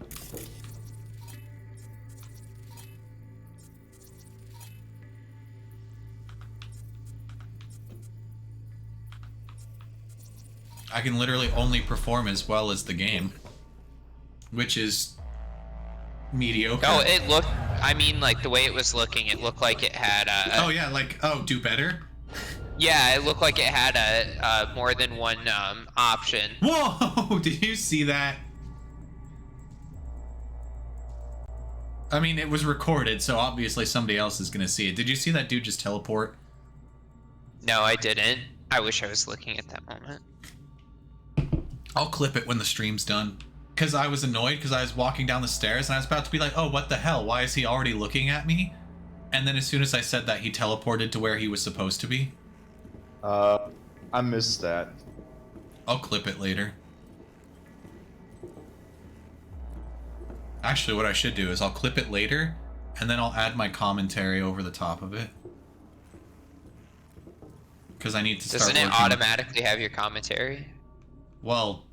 I can literally only perform as well as the game, which is mediocre. Oh, it looked... I mean, like, the way it was looking, it looked like it had oh yeah, like, oh, do better? Yeah, it looked like it had a more than one option. Whoa! Did you see that? I mean, it was recorded, so obviously somebody else is gonna see it. Did you see that dude just teleport? No, I didn't. I wish I was looking at that moment. I'll clip it when the stream's done. Because I was annoyed because I was walking down the stairs and I was about to be like, oh, what the hell? Why is he already looking at me? And then as soon as I said that, he teleported to where he was supposed to be. I missed that. I'll clip it later. Actually, what I should do is I'll clip it later, and then I'll add my commentary over the top of it. Because I need to start Doesn't it working. automatically have your commentary? Well,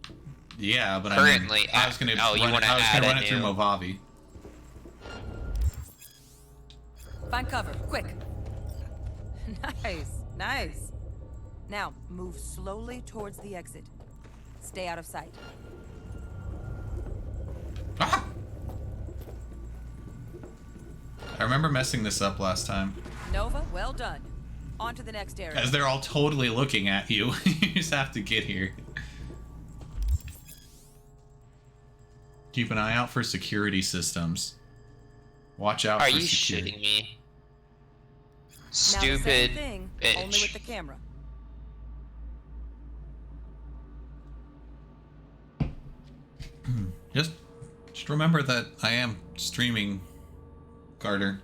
yeah, but Currently, I was gonna oh, you run wanna run add it through new. Movavi. Find cover, quick. Nice. Now, move slowly towards the exit. Stay out of sight. Ah! I remember messing this up last time. Nova, well done. On to the next area. As they're all totally looking at you. You just have to get here. Keep an eye out for security systems. Watch out Are for you security. shitting me? Now the Stupid same thing, bitch. only with the camera. Just remember that I am streaming, Carter.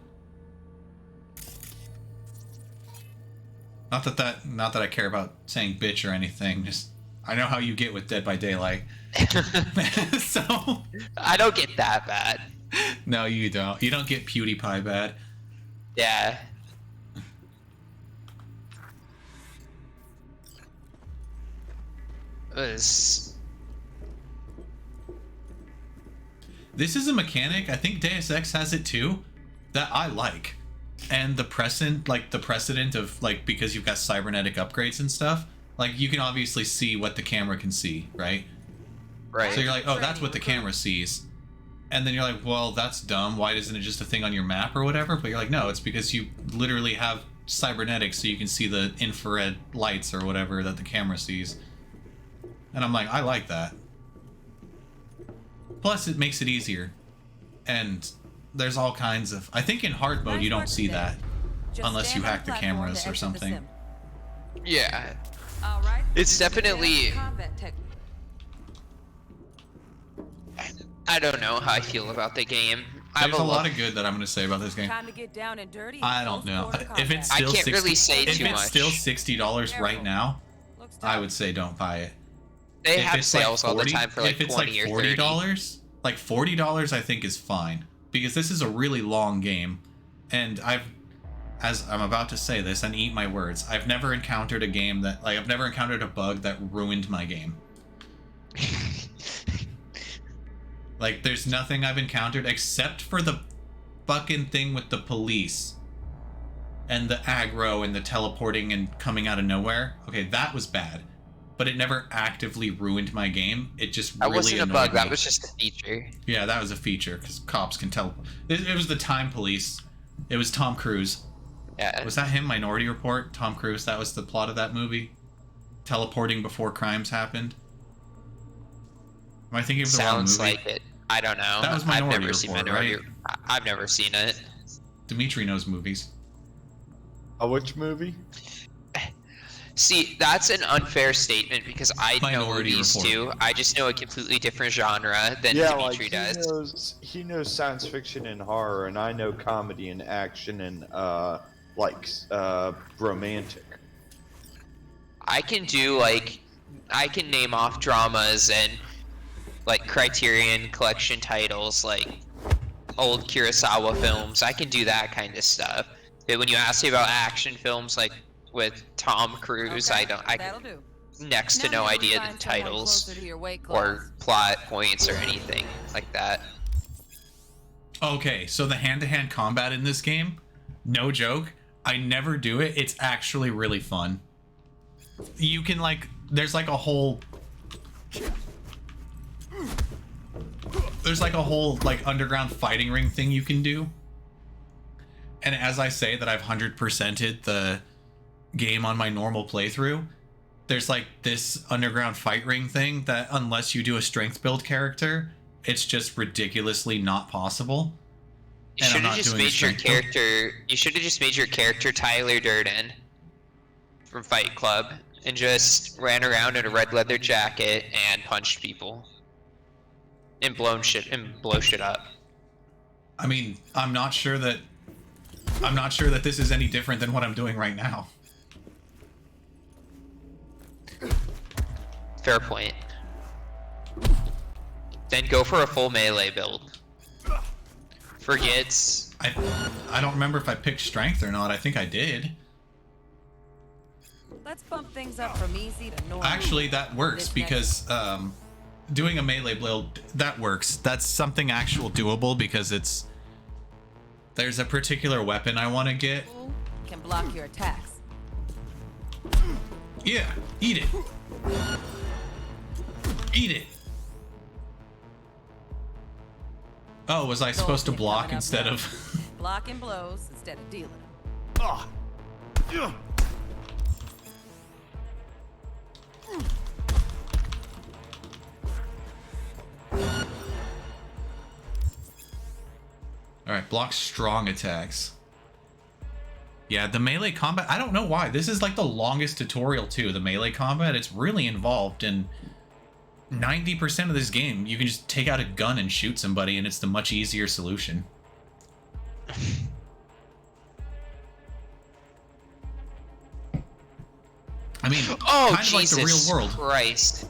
Not that I care about saying bitch or anything. Just I know how you get with Dead by Daylight. So I don't get that bad. no, you don't. You don't get PewDiePie bad. Yeah. This is a mechanic. I think Deus Ex has it too, that I like. And the precedent of like, because you've got cybernetic upgrades and stuff, like you can obviously see what the camera can see, right? Right. So you're like, oh, that's what the camera sees. And then you're like, well, that's dumb. Why isn't it just a thing on your map or whatever? But you're like, no, it's because you literally have cybernetics so you can see the infrared lights or whatever that the camera sees. And I'm like, I like that. Plus, it makes it easier. And there's all kinds of... I think in hard mode you don't see that. Unless you hack the cameras or something. Yeah. All right. It's definitely... I don't know how I feel about the game. There's a lot of good that I'm going to say about this game. Time to get down and dirty. I don't know. If it's still I can't really say too if it's much. still $60 right now, I would say don't buy it. They If have it's sales like all the 40 time for like if it's 20 like or 30. $40, like $40 I think is fine, because this is a really long game, and as I'm about to say this and eat my words, I've never encountered a game that, like, I've never encountered a bug that ruined my game. Like, there's nothing I've encountered except for the fucking thing with the police and the aggro and the teleporting and coming out of nowhere. Okay, that was bad, but it never actively ruined my game. It just That really wasn't a annoyed bug. me. That was just a feature. Yeah, that was a feature because cops can teleport. It was the time police. It was Tom Cruise. Yeah. Was that him? Minority Report? Tom Cruise. That was the plot of that movie. Teleporting before crimes happened. Am I thinking of the wrong movie? Sounds like it. I don't know. That was Minority Report, right? I've never seen it. Dimitri knows movies. Which movie? See, that's an unfair statement because I know Minority movies Report. too. I just know a completely different genre than Yeah, Dimitri like does. he knows science fiction and horror, and I know comedy and action and romantic. I can do I can name off dramas and like Criterion Collection titles, like old Kurosawa films. I can do that kind of stuff. But when you ask me about action films, like with Tom Cruise, Okay, I that'll do. next to Now no you idea find the someone titles closer to your weight or class. plot points or anything like that. Okay, so the hand-to-hand combat in this game, no joke, I never do it. It's actually really fun. You can, like, there's like a whole underground fighting ring thing you can do. And as I say that I've 100%ed the game on my normal playthrough, there's like this underground fight ring thing that unless you do a strength build character, it's just ridiculously not possible. You should have just made your character. You should have just made your character Tyler Durden from Fight Club and just ran around in a red leather jacket and punched people and blow shit up. I mean, I'm not sure that this is any different than what I'm doing right now. Fair point. Then go for a full melee build. Forgets. I don't remember if I picked strength or not. I think I did. Let's bump things up from easy to normal. Actually, that works because doing a melee build, that works. That's something actual doable because there's a particular weapon I want to get. Can block your attacks. Yeah, eat it. Eat it. Oh, was I supposed to block instead of... Blocking blows instead of dealing them. Oh. Yeah. Alright, block strong attacks. Yeah, the melee combat, I don't know why. This is like the longest tutorial too, the melee combat. It's really involved, and 90% of this game, you can just take out a gun and shoot somebody, and it's the much easier solution. I mean, kind of like the real world. Christ.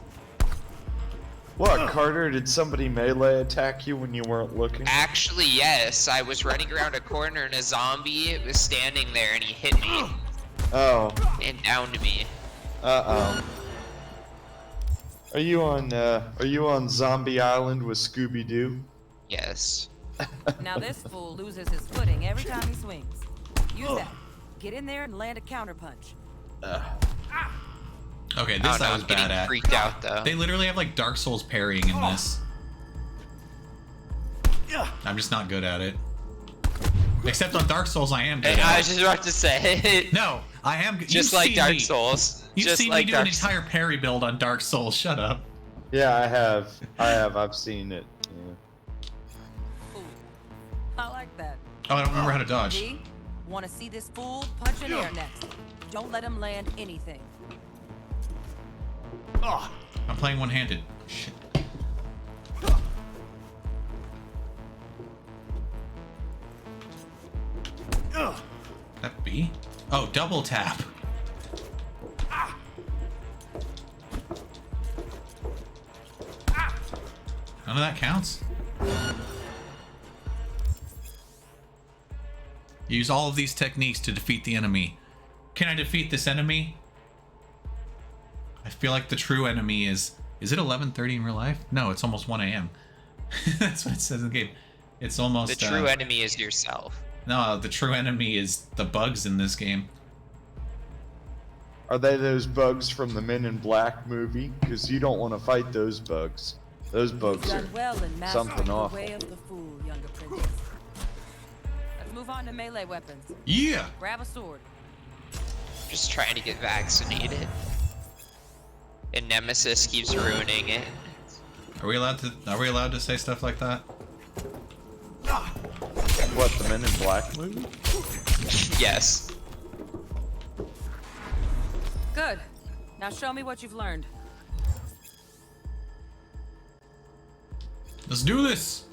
What, Carter? Did somebody melee attack you when you weren't looking? Actually, yes. I was running around a corner and a zombie was standing there and he hit me. Oh. And downed me. Uh-oh. Are you on Zombie Island with Scooby-Doo? Yes. Now this fool loses his footing every time he swings. Use that. Get in there and land a counterpunch. Okay, this I was bad at. Freaked out though. They literally have like Dark Souls parrying in this. I'm just not good at it. Except on Dark Souls, I am good at it. I was just about to say. No, I am. Just like Dark Souls. You've seen me do an entire parry build on Dark Souls. Shut up. Yeah, I have. I've seen it. Yeah. I like that. Oh, I don't remember how to dodge. Want to see this fool punch in air next? Don't let him land anything. I'm playing one-handed. Shit. That B? Oh, double tap. None of that counts. Use all of these techniques to defeat the enemy. Can I defeat this enemy? I feel like the true enemy is it 11:30 in real life? No, it's almost 1 a.m. That's what it says in the game. It's almost... The true enemy is yourself. No, the true enemy is the bugs in this game. Are they those bugs from the Men in Black movie? Because you don't want to fight those bugs. Those bugs are something awful. Way of the fool, younger princess. Let's move on to melee weapons. Yeah. Grab a sword. Just trying to get vaccinated. And Nemesis keeps ruining it. Are we allowed to say stuff like that? What, the Men in Black movie? Yes. Good. Now show me what you've learned. Let's do this.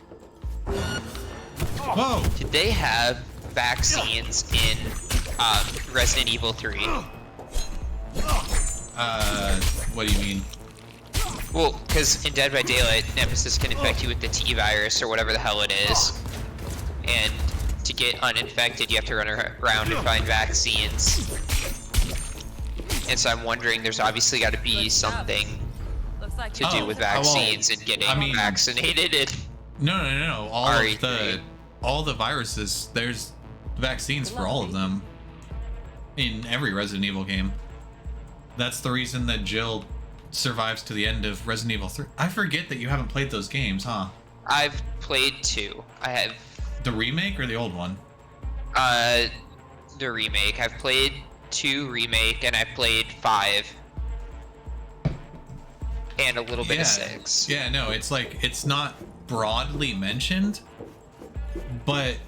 Whoa. Did they have vaccines in Resident Evil 3? What do you mean? Well, because in Dead by Daylight, Nemesis can infect you with the T virus or whatever the hell it is. And to get uninfected, you have to run around and find vaccines. And so I'm wondering, there's obviously got to be something to do with vaccines and getting vaccinated. No. All the viruses, there's vaccines for all of them in every Resident Evil game. That's the reason that Jill survives to the end of Resident Evil 3. I forget that you haven't played those games, huh? I've played 2. I have... The remake or the old one? The remake. I've played 2 remake and I've played 5. And a little bit of 6. Yeah, no, it's like, it's not broadly mentioned, but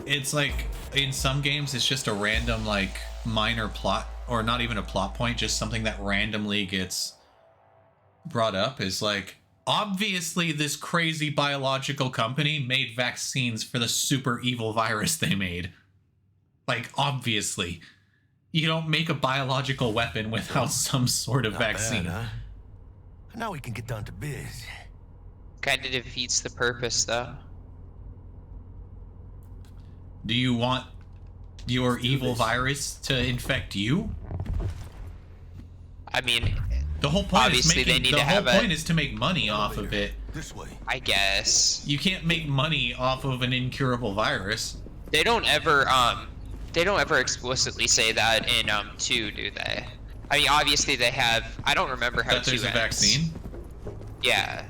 it's like, in some games, it's just a random, like, minor plot, or not even a plot point, just something that randomly gets brought up is like, obviously this crazy biological company made vaccines for the super evil virus they made. Like, obviously. You don't make a biological weapon without some sort of vaccine. Bad, huh? Now we can get down to biz. Kinda defeats the purpose, though. Do you want your evil virus to infect you? I mean, the whole point obviously is to make money off of it. This way. I guess. You can't make money off of an incurable virus. They don't ever explicitly say that in 2, do they? I mean, obviously they have. I don't remember how that there's 2 a vaccine. Yeah.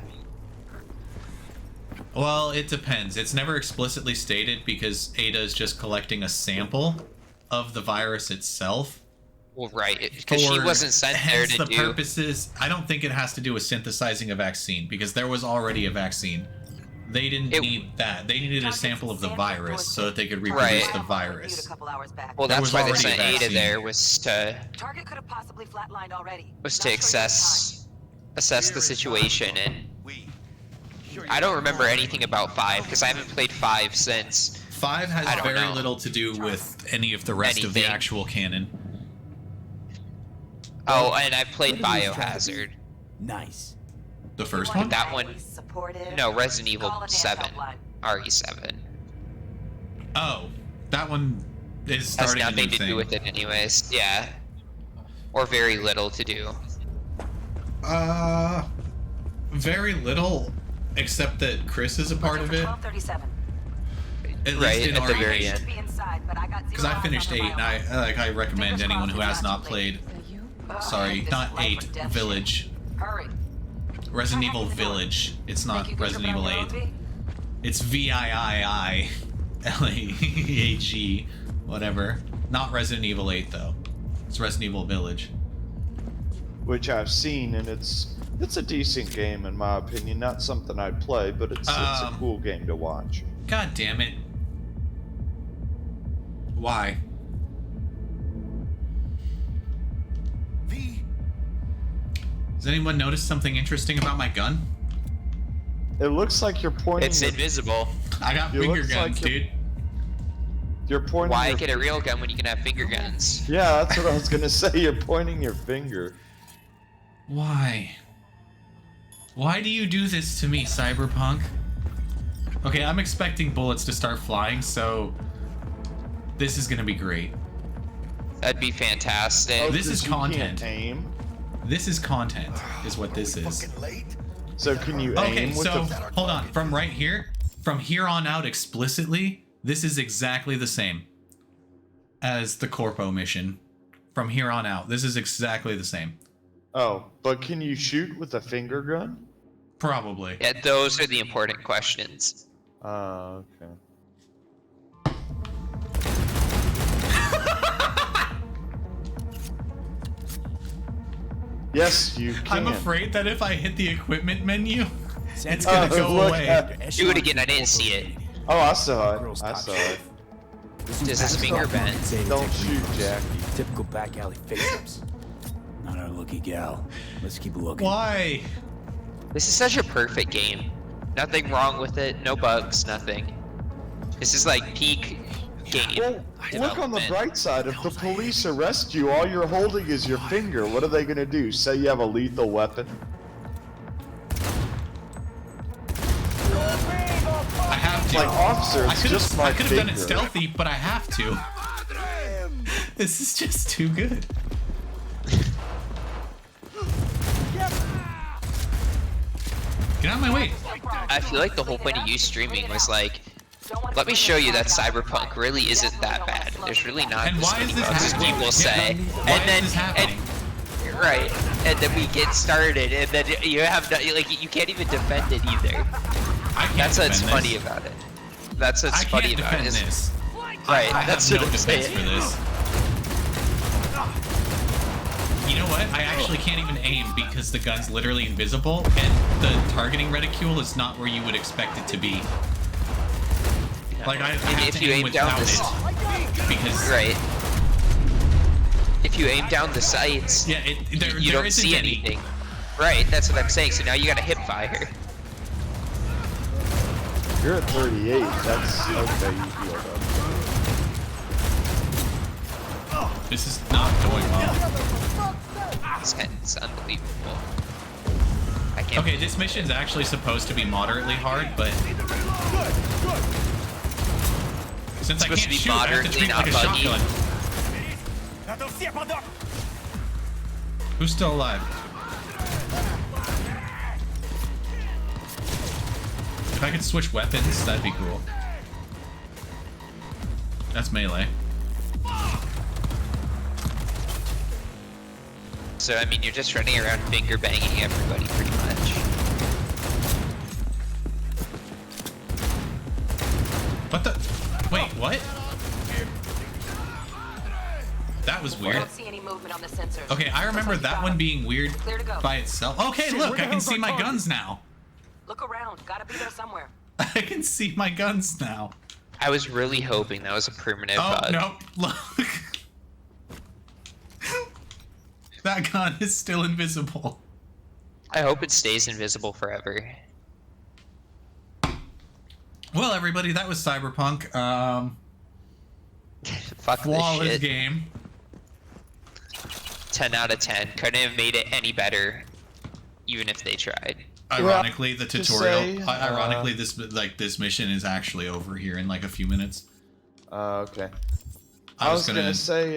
Well, it depends. It's never explicitly stated because Ada is just collecting a sample of the virus itself. Well, right, because she wasn't sent there to do... purposes, I don't think it has to do with synthesizing a vaccine, because there was already a vaccine. They didn't need that. They needed a sample of the virus so that they could reproduce the virus. Well, that's why they sent Ada there, was to assess the situation, and I don't remember anything about 5 because I haven't played 5 since. 5 has very little to do with any of the rest of the actual canon. Oh, and I've played Biohazard. Nice. The first one? That one. No, Resident Evil 7. RE7. Oh, that one is starting has nothing to do with it anyways. Yeah. Or very little to do. Very little, except that Chris is a part of it. At least in at the RE8. very end. Because I finished 8, and I recommend anyone who has not played. Sorry, not 8, Village. Resident Evil Village. It's not Resident Evil 8. It's VIIILAAG, whatever. Not Resident Evil 8 though. It's Resident Evil Village. Which I've seen, and it's a decent game in my opinion. Not something I'd play, but it's a cool game to watch. God damn it. Why? Does anyone notice something interesting about my gun? It looks like you're pointing. It's invisible. I got finger guns, dude. You're pointing. Why get a real gun when you can have finger guns? Yeah, that's what I was gonna say. You're pointing your finger. Why? Why do you do this to me, Cyberpunk? Okay, I'm expecting bullets to start flying, so this is gonna be great. That'd be fantastic. Oh, This is content. Aim? This is content, is what this is. So can you aim with so the... hold on. From right here, from here on out explicitly, this is exactly the same as the Corpo mission. From here on out, this is exactly the same. Oh, but can you shoot with a finger gun? Probably. Yeah, those are the important questions. Okay. Yes, you can. I'm afraid that if I hit the equipment menu, it's Oh, gonna go look away. at- Do it again. I didn't see it. Oh, I saw it. I saw it. Does his finger bend? Don't shoot, Jackie. Typical back alley fix-ups. Not our lucky gal. Let's keep looking. Why? This is such a perfect game. Nothing wrong with it. No bugs. Nothing. This is like peak game. Well, look on the development. bright side. If the police arrest you, all you're holding is your finger. What are they gonna do? Say you have a lethal weapon? I have to. Like, officer, I it's could just my have done it finger. stealthy, but I have to. This is just too good. Get out of my way. I feel like the whole point of you streaming was like, let me show you that Cyberpunk really isn't that bad. There's really not And as why many is this bugs as happening? people say. Why And is then this happening? right, and then we get started, and then you have no, like you can't even defend it either. I can't That's what's defend funny this. about it. That's what's I funny can't about defend it. is- this. Right, I that's have what no I'm defense saying. for this. You know what? I actually can't even aim because the gun's literally invisible, and the targeting reticule is not where you would expect it to be. Like I have if to you aim aim down without this, it because right. If you aim down the sights, yeah, you there don't isn't see any. anything. Right, that's what I'm saying. So now you got a hip fire. You're at 38. That's okay. You healed up. This is not going well. It's unbelievable. I can't. Okay, this mission's actually supposed to be moderately hard, but since I supposed can't to be shoot, I have to moderately, treat it like a not buggy. shotgun. Who's still alive? If I could switch weapons, that'd be cool. That's melee. So I mean, you're just running around finger banging everybody, pretty much. What the? Wait, what? That was I weird. don't see any movement on the sensors. Okay, I remember that one being weird Clear to go. by itself. Okay, look, I can see my guns now. Look around. Gotta be there somewhere. I can see my guns now. I was really hoping that was a permanent Oh, bug. no, look. That gun is still invisible. I hope it stays invisible forever. Well, everybody, that was Cyberpunk. Fuck this Flawless shit. game. 10 out of 10. Couldn't have made it any better, even if they tried. Ironically, the to tutorial. say, ironically, this mission is actually over here in like a few minutes. Okay. I I was was gonna gonna say,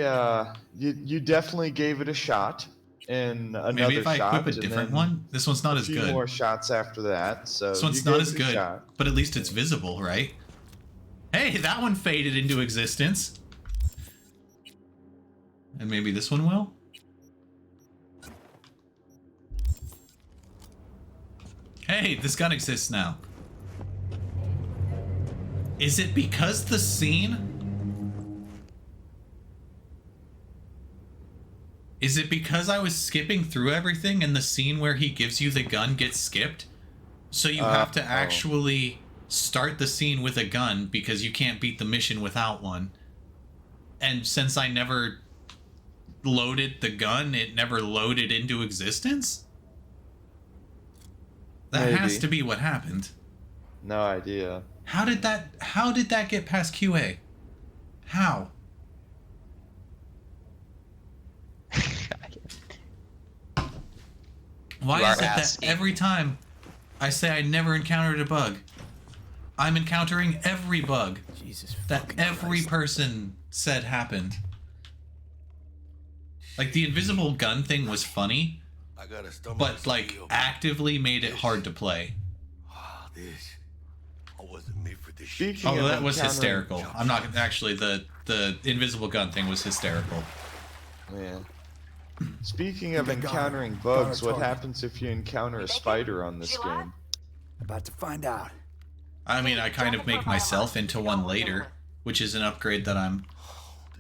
you definitely gave it a shot in another maybe if I shot. equip a and different then one. This one's not a as few good. more shots after that. So This one's you not gave as it a good, shot. but at least it's visible, right? Hey, that one faded into existence. And maybe this one will? Hey, this gun exists now. Is it because the scene? Is it because I was skipping through everything and the scene where he gives you the gun gets skipped? So you have to actually start the scene with a gun because you can't beat the mission without one. And since I never loaded the gun, it never loaded into existence? That has Maybe. to be what happened. No idea. How did that get past QA? How? Why You is are it that asking. every time I say I never encountered a bug. I'm encountering every bug that every person said happened. Like, the invisible gun thing was funny, but, like, actively made it hard to play. Oh, that was hysterical. I'm not actually, the invisible gun thing was hysterical. Yeah. Speaking of encountering bugs, what happens if you encounter a spider on this game? About to find out. I mean, I kind of make myself into one later, which is an upgrade that I'm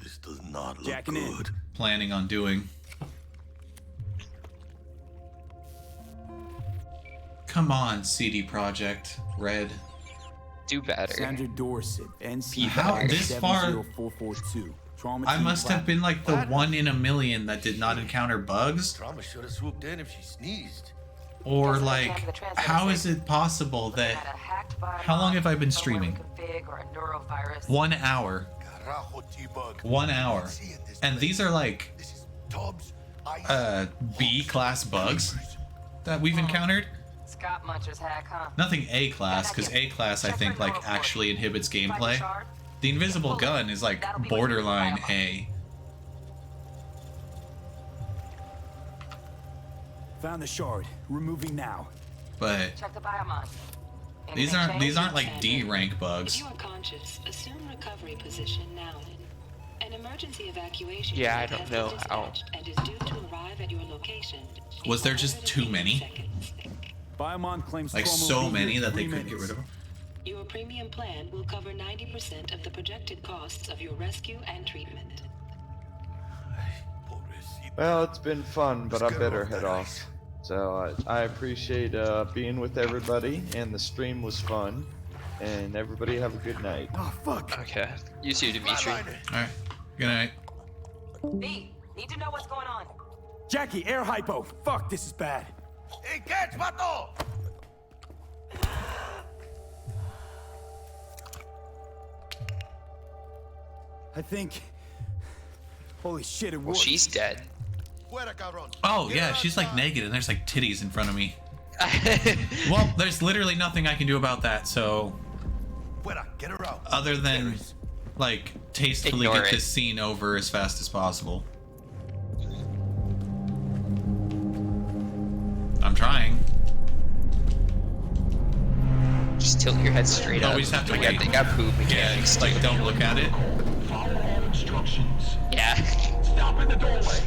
This does not look good. Planning on doing. Come on, CD Projekt Red. Do better. Sandra Dorset, NC How this far? 70442. Trauma I team must have been like the Platinum. 1 in a million that did not encounter bugs. Trauma should have swooped in if she sneezed. Or like, how is it possible that... How long have I been streaming? 1 hour. 1 hour. And these are like B-class bugs that we've encountered. Scott Muncher's hack, huh? Nothing A-class, because A-class I think like actually inhibits gameplay. The invisible gun is like borderline A. Found the shard. Removing now. But Check the biomon. these aren't like D rank bugs. If you are conscious, assume recovery position now. An emergency evacuation. Yeah, I don't know how. And is due to arrive at your location. Was there just too many? Biomon claims Like trauma so will be here many in that they 3 couldn't get minutes. rid of them? Your premium plan will cover 90% of the projected costs of your rescue and treatment. Well, it's been fun, but I better head off. So I appreciate being with everybody, and the stream was fun. And everybody have a good night. Oh, fuck. Okay. You too, Dimitri. Alright. Good night. B, need to know what's going on. Jackie, air hypo. Fuck, this is bad. Hey, catch, vato! I think... Holy shit, it Well, worked. she's dead. Oh yeah, she's like naked and there's like titties in front of me. Well, there's literally nothing I can do about that, so... Get her out. Other than, like, tastefully Ignore get it. this scene over as fast as possible. I'm trying. Just tilt your head straight up. Oh, we just have to They wait. They got poop Yeah, mechanics. just, like, don't look at it. Follow all instructions. Yeah. Stop in the doorway.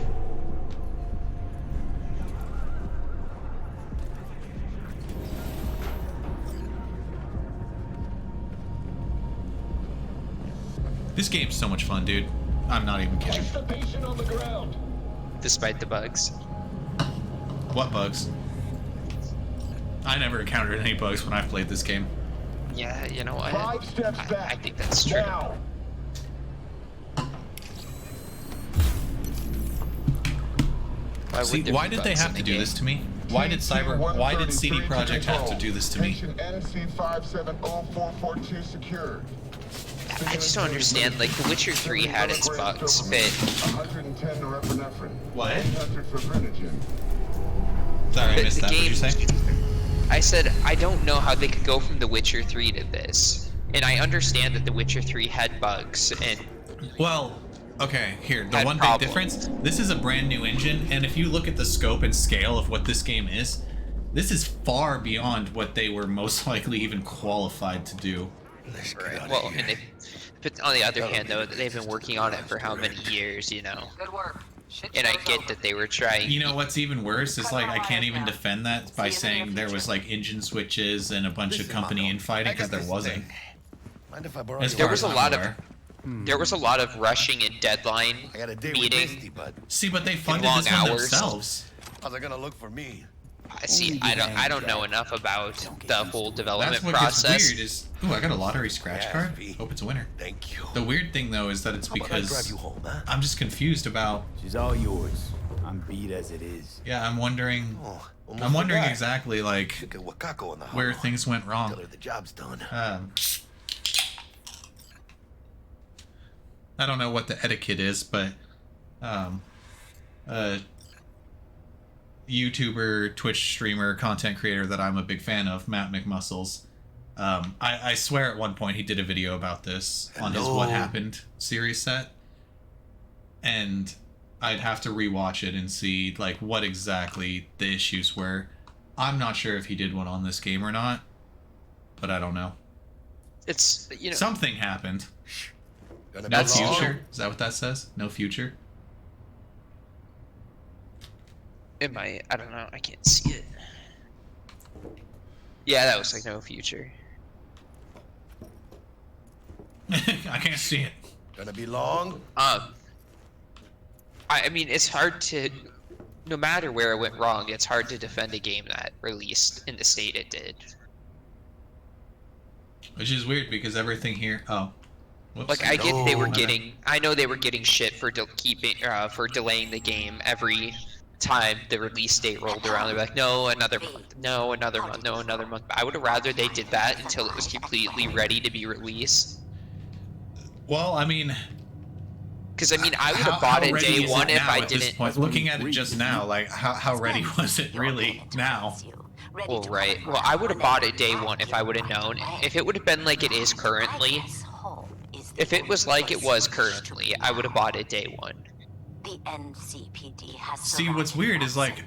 This game's so much fun, dude. I'm not even kidding. Place the patient on the ground. Despite the bugs. What bugs? I never encountered any bugs when I've played this game. Yeah, you know what? 5 steps back. I think that's true. Now. See, why did they have to do this to me? Why did why did CD Projekt have to do this to me? Patient NC 570442 secured. I just don't understand. Like, The Witcher 3 had its bugs, but 110 norepinephrine. What? 800 fibrinogen. Sorry, I missed the that. What did you say? I said I don't know how they could go from The Witcher 3 to this. And I understand that The Witcher 3 had bugs, and... Well, okay, here, the Had one problems. big difference, this is a brand new engine, and if you look at the scope and scale of what this game is, this is far beyond what they were most likely even qualified to do. Right. Well, and they, but on the other hand, though, they've been working on it for how many years, you know? Good work. And I get that they were trying... You know what's even worse is, like, I can't even defend that by saying there was, like, engine switches and a bunch of company infighting, because there wasn't. As There far was as a I'm lot aware. There was a lot of rushing and deadline meeting. See, but they funded long this one hours. themselves. How's it gonna look for me? I see. I don't know enough about the whole development That's what process. gets weird is, ooh, I got a lottery scratch card. Hope it's a winner. Thank you. The weird thing though is that it's How about I drive because you home, huh? I'm just confused about. She's all yours. I'm beat as it is. Yeah, I'm wondering. almost I'm wondering forgot. exactly like Look at Wakako in the where hollow. things went wrong. Tell her the job's done. I don't know what the etiquette is, but YouTuber, Twitch streamer, content creator that I'm a big fan of, Matt McMuscles. I swear at one point he did a video about this on his What Happened series set. And I'd have to rewatch it and see like what exactly the issues were. I'm not sure if he did one on this game or not, but I don't know. It's, you know, something happened. That's future. Is that what that says? No future? It might. I don't know. I can't see it. Yeah, that was like no future. I can't see it. Gonna be long? I mean, it's hard to, no matter where it went wrong, it's hard to defend a game that released in the state it did. Which is weird because everything here. Oh, whoops. Like I get they were getting. I know they were getting shit for for delaying the game every time the release date rolled around. They're like, no, another month, no, another month, no, another month. But I would have rather they did that until it was completely ready to be released. Well, I mean. Because I mean, I would have bought it day one if I didn't. Looking at it just now, like how ready was it really now? Well, right. Well, I would have bought it day one if I would have known. If it would have been like it is currently, if it was like it was currently, I would have bought it day one. The NCPD has. See, what's weird is like,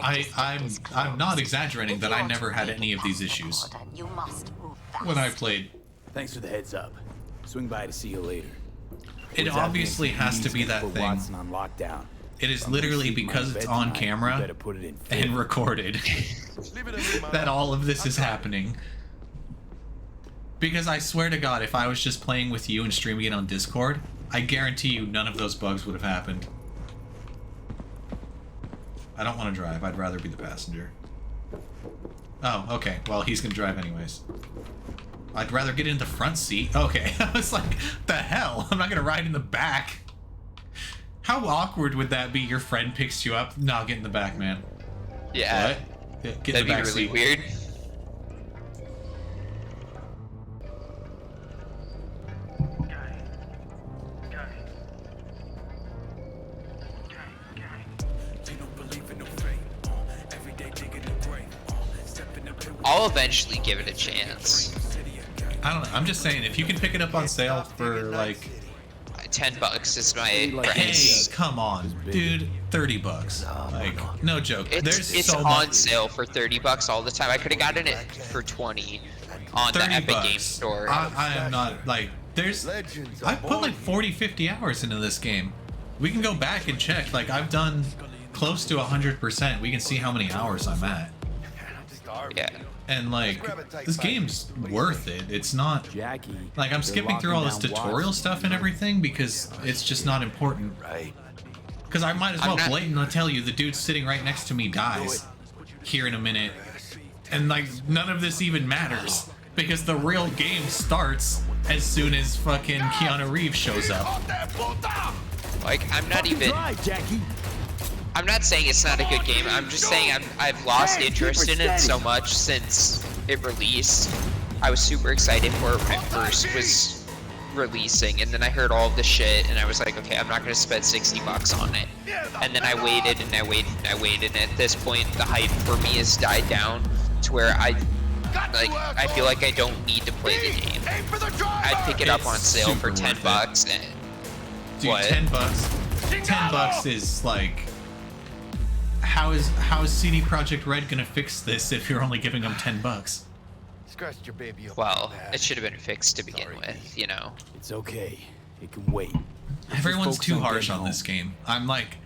I'm not exaggerating that I never had any of these issues when I played. Thanks for the heads up. Swing by to see you later. It obviously has to be that thing. On lockdown. It is literally because it's on camera and recorded that all of this is happening. Because I swear to God, if I was just playing with you and streaming it on Discord, I guarantee you none of those bugs would have happened. I don't want to drive. I'd rather be the passenger. Oh, okay. Well, he's gonna drive anyways. I'd rather get in the front seat. Okay. I was like, the hell? I'm not gonna ride in the back. How awkward would that be? Your friend picks you up. No, get in the back, man. Yeah. What? Yeah, get That'd in the back be really seat. weird. I'll eventually give it a chance. I don't know. I'm just saying, if you can pick it up on sale for like $10 is my hey, price. come on, dude. $30. Like, no joke. It's so on much. sale for $30 all the time. I could have gotten it for $20 on the Epic Game Store. I am not like I put like 40-50 hours into this game. We can go back and check. Like, I've done close to 100%. We can see how many hours I'm at. Yeah. And like, this game's worth it. It's not like I'm skipping through all this tutorial stuff and everything because it's just not important. Right. Because I might as well blatantly tell you the dude sitting right next to me dies here in a minute. And like, none of this even matters because the real game starts as soon as fucking Keanu Reeves shows up. Like, I'm not even... I'm not saying it's not a good game. I'm just saying I've lost interest in it so much since it released. I was super excited for it when it first was releasing, and then I heard all of the shit, and I was like, okay, I'm not gonna spend $60 on it. And then I waited and I waited and I waited, and at this point, the hype for me has died down to where I feel like I don't need to play the game. I'd pick it up on sale for $10 and dude, what? $10 is like, how is CD Projekt Red gonna fix this if you're only giving them $10? Scratched your baby. Well, it should have been fixed to begin with, you know. It's okay. It can wait. Everyone's too harsh on this game. I'm like,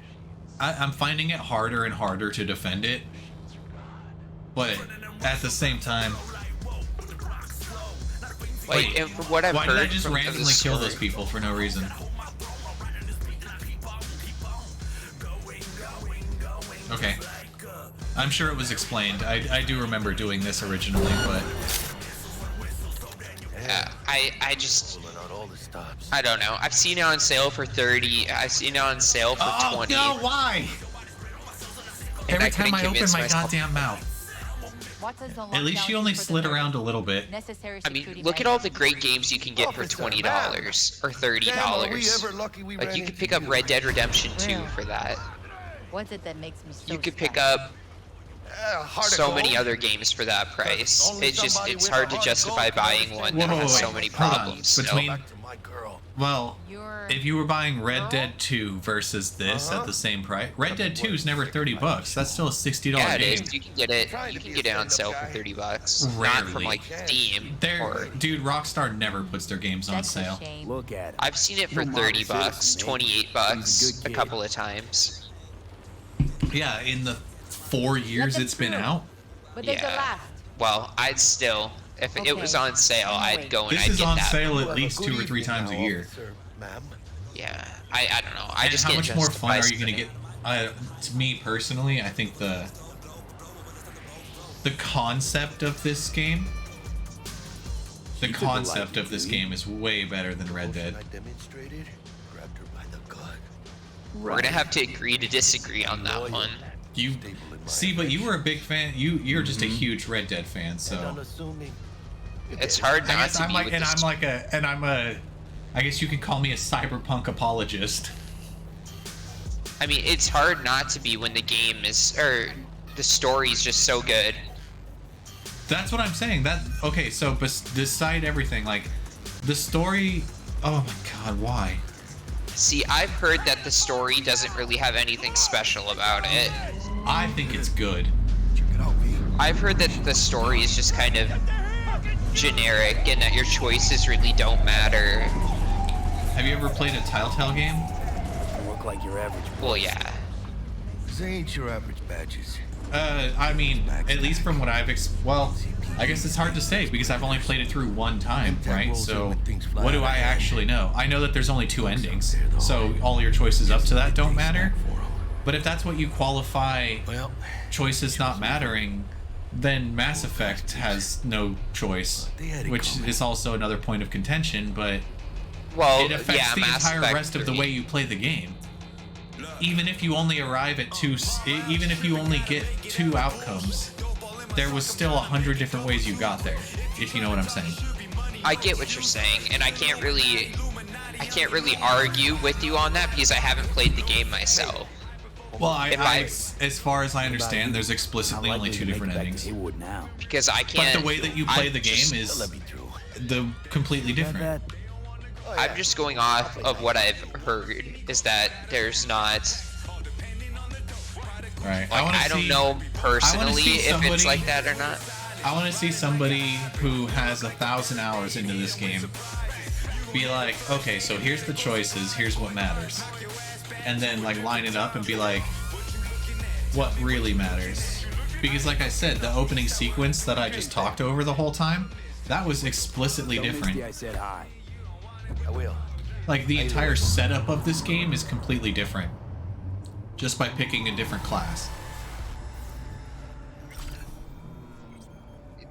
I'm finding it harder and harder to defend it, but at the same time, Like, and from what I've why heard, did I just from randomly the kill story- those people for no reason? Okay. I'm sure it was explained. I do remember doing this originally, but... I just... I don't know. I've seen it on sale for 30. I've seen it on sale for 20. No, why? And Every time I open convince my myself- goddamn mouth. At least she only slid around a little bit. I mean, look at all the great games you can get for $20 or $30. Like, you could pick up Red Dead Redemption 2 for that. What's it that makes me so You could pick special? up so many other games for that price. It's hard to justify buying one that has so many problems. Between, well, if you were buying Red Dead 2 versus this at the same price, Red Dead 2 is never $30. That's still a $60 yeah, it game. is. You can get it. You can get it on sale for $30. Rarely. Not from like Steam. Dude, Rockstar never puts their games on sale. Look at it. I've seen it for $30, $28 a couple of times. Yeah, in the 4 years it's been out. But there's a last. Well, I'd still, if it was on sale, I'd go and This I'd is get on that. sale at least 2 or 3 times a year. Yeah, I don't know. I And just how can't much more fun justify are you going to get? To me personally, I think the concept of this game, game is way better than Red Dead. We're gonna have to agree to disagree on that one. You see, but you were a big fan. You're just a huge Red Dead fan, so it's hard not to I'm be like, with and this. I'm a, I guess you can call me a cyberpunk apologist. I mean, it's hard not to be when the game is, or the story's just so good. That's what I'm saying. Okay, so beside everything, like the story. Oh my God, why? See, I've heard that the story doesn't really have anything special about it. I think it's good. I've heard that the story is just kind of generic and that your choices really don't matter. Have you ever played a Telltale game? You look like your average. Well, yeah. They ain't your average badges. I mean, at least from what I've well, I guess it's hard to say because I've only played it through one time, right? So what do I actually know? I know that there's only 2 endings, so all your choices up to that don't matter. But if that's what you qualify choices not mattering, then Mass Effect has no choice, which is also another point of contention, but it affects the entire rest of the way you play the game. Even if you only arrive at even if you only get 2 outcomes, there was still 100 different ways you got there, if you know what I'm saying. I get what you're saying, and I can't really argue with you on that because I haven't played the game myself. Well, as far as I understand, there's explicitly only 2 different endings. Because I can't. But the way that you play the game is completely different. I'm just going off of what I've heard, is that there's not. Right. Like, I don't know personally if it's like that or not. I want to see somebody who has 1,000 hours into this game be like, okay, so here's the choices, here's what matters. And then like line it up and be like, what really matters? Because like I said, the opening sequence that I just talked over the whole time, that was explicitly different. I said hi. I will. Like the entire setup of this game is completely different. Just by picking a different class.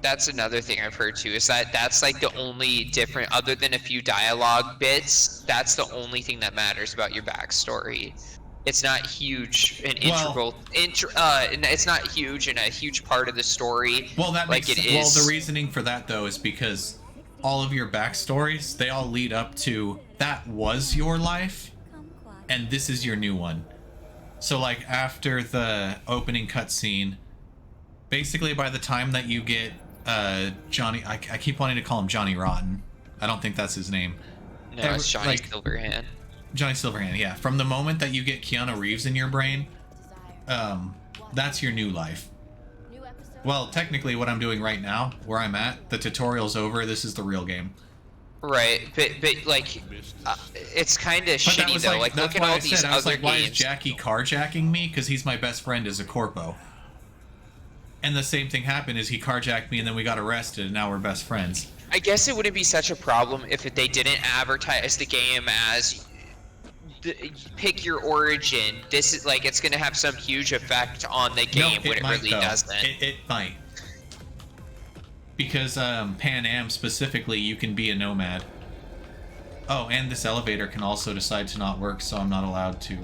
That's another thing I've heard too, is that that's like the only different, other than a few dialogue bits, that's the only thing that matters about your backstory. It's not huge and integral. It's not huge and a huge part of the story. Well, that makes like it is. Well, the reasoning for that though is because all of your backstories, they all lead up to that was your life, and this is your new one. So like after the opening cutscene, basically by the time that you get Johnny, I keep wanting to call him Johnny Rotten. I don't think that's his name. No, it's Johnny Silverhand. Johnny Silverhand, yeah. From the moment that you get Keanu Reeves in your brain, that's your new life. Well, technically what I'm doing right now, where I'm at, the tutorial's over, this is the real game. Right, but like, it's kind of shitty though. Like, look at all these other games. Why is Jackie carjacking me? Because he's my best friend as a corpo. And the same thing happened is he carjacked me and then we got arrested and now we're best friends. I guess it wouldn't be such a problem if they didn't advertise the game as pick your origin. This is like, it's gonna have some huge effect on the game when it really doesn't. It might. Because Pan Am specifically, you can be a nomad. Oh, and this elevator can also decide to not work, so I'm not allowed to.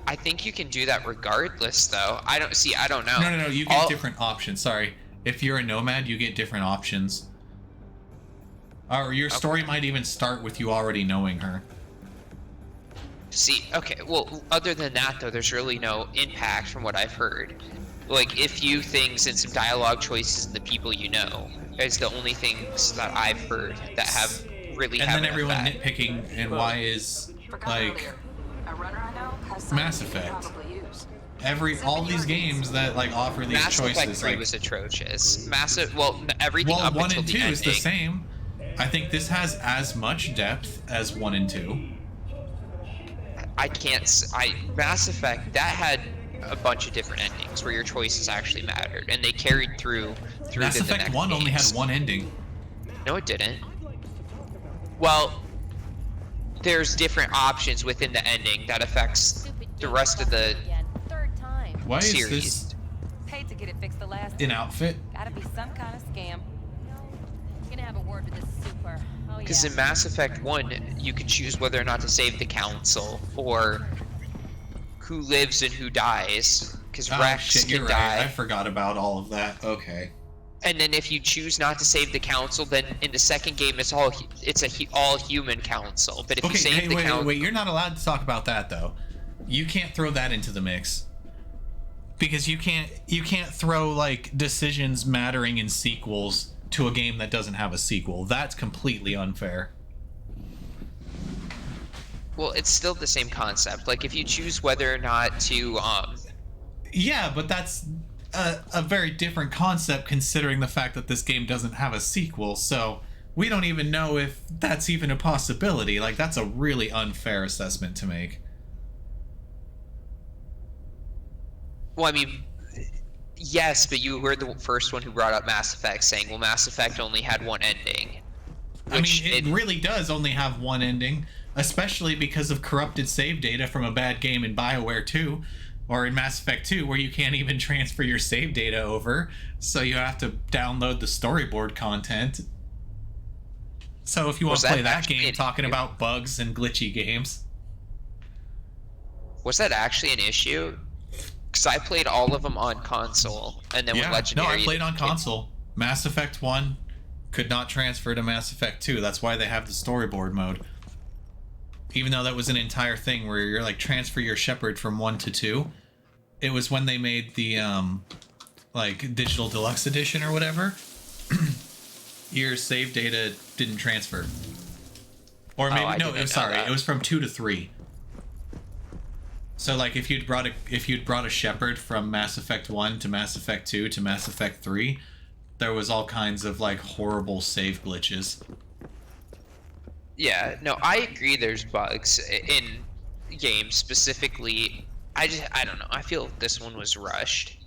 I think you can do that regardless, though. I don't know. No. You get different options. Sorry, if you're a nomad, you get different options. Or your story might even start with you already knowing her. See, okay, well, other than that, though, there's really no impact from what I've heard. Like, a few things and some dialogue choices and the people you know is the only things that I've heard that have really and have then an everyone effect. nitpicking and why is like Mass Effect. All these games that like offer these Mass choices. Effect 3 like, was atrocious. Everything up 1 until and 2 the is the ending. same. I think this has as much depth as 1 and 2. Mass Effect, that had a bunch of different endings where your choices actually mattered, and they carried through Mass to the Effect next 1 only had games. one ending. No, it didn't. Well, there's different options within the ending that affects the rest of the Why is series. this Paid to get it fixed the last an time. outfit? Gotta be some kind of scam. I'm gonna have a word with this super. Oh, Because yeah. in Mass Effect 1, you could choose whether or not to save the Council, or who lives and who dies. Because Rex Shit, can you're die. right. I forgot about all of that. Okay. And then if you choose not to save the Council, then in the second game it's all human Council. But if you save the Council, wait, you're not allowed to talk about that though. You can't throw that into the mix. Because you can't throw like decisions mattering in sequels to a game that doesn't have a sequel. That's completely unfair. well, it's still the same concept. Like if you choose whether or not to Yeah, but that's a very different concept considering the fact that this game doesn't have a sequel. So we don't even know if that's even a possibility. Like that's a really unfair assessment to make. well, I mean, yes, but you were the first one who brought up Mass Effect, saying, well, Mass Effect only had one ending. I mean, it really does only have one ending, especially because of corrupted save data from a bad game in BioWare 2, or in Mass Effect 2, where you can't even transfer your save data over, so you have to download the storyboard content. So if you want to play that game talking about bugs and glitchy games. Was that actually an issue? Because I played all of them on console, and then with Legendary... No, I played on console. Mass Effect 1 could not transfer to Mass Effect 2. That's why they have the storyboard mode. Even though that was an entire thing where you're like transfer your Shepard from 1 to 2. It was when they made the like digital deluxe edition or whatever. Your save data didn't transfer. Or maybe it was from 2 to 3. So like if you'd brought a Shepard from Mass Effect 1 to Mass Effect 2 to Mass Effect 3, there was all kinds of like horrible save glitches. Yeah, no, I agree there's bugs in games specifically. I don't know. I feel this one was rushed.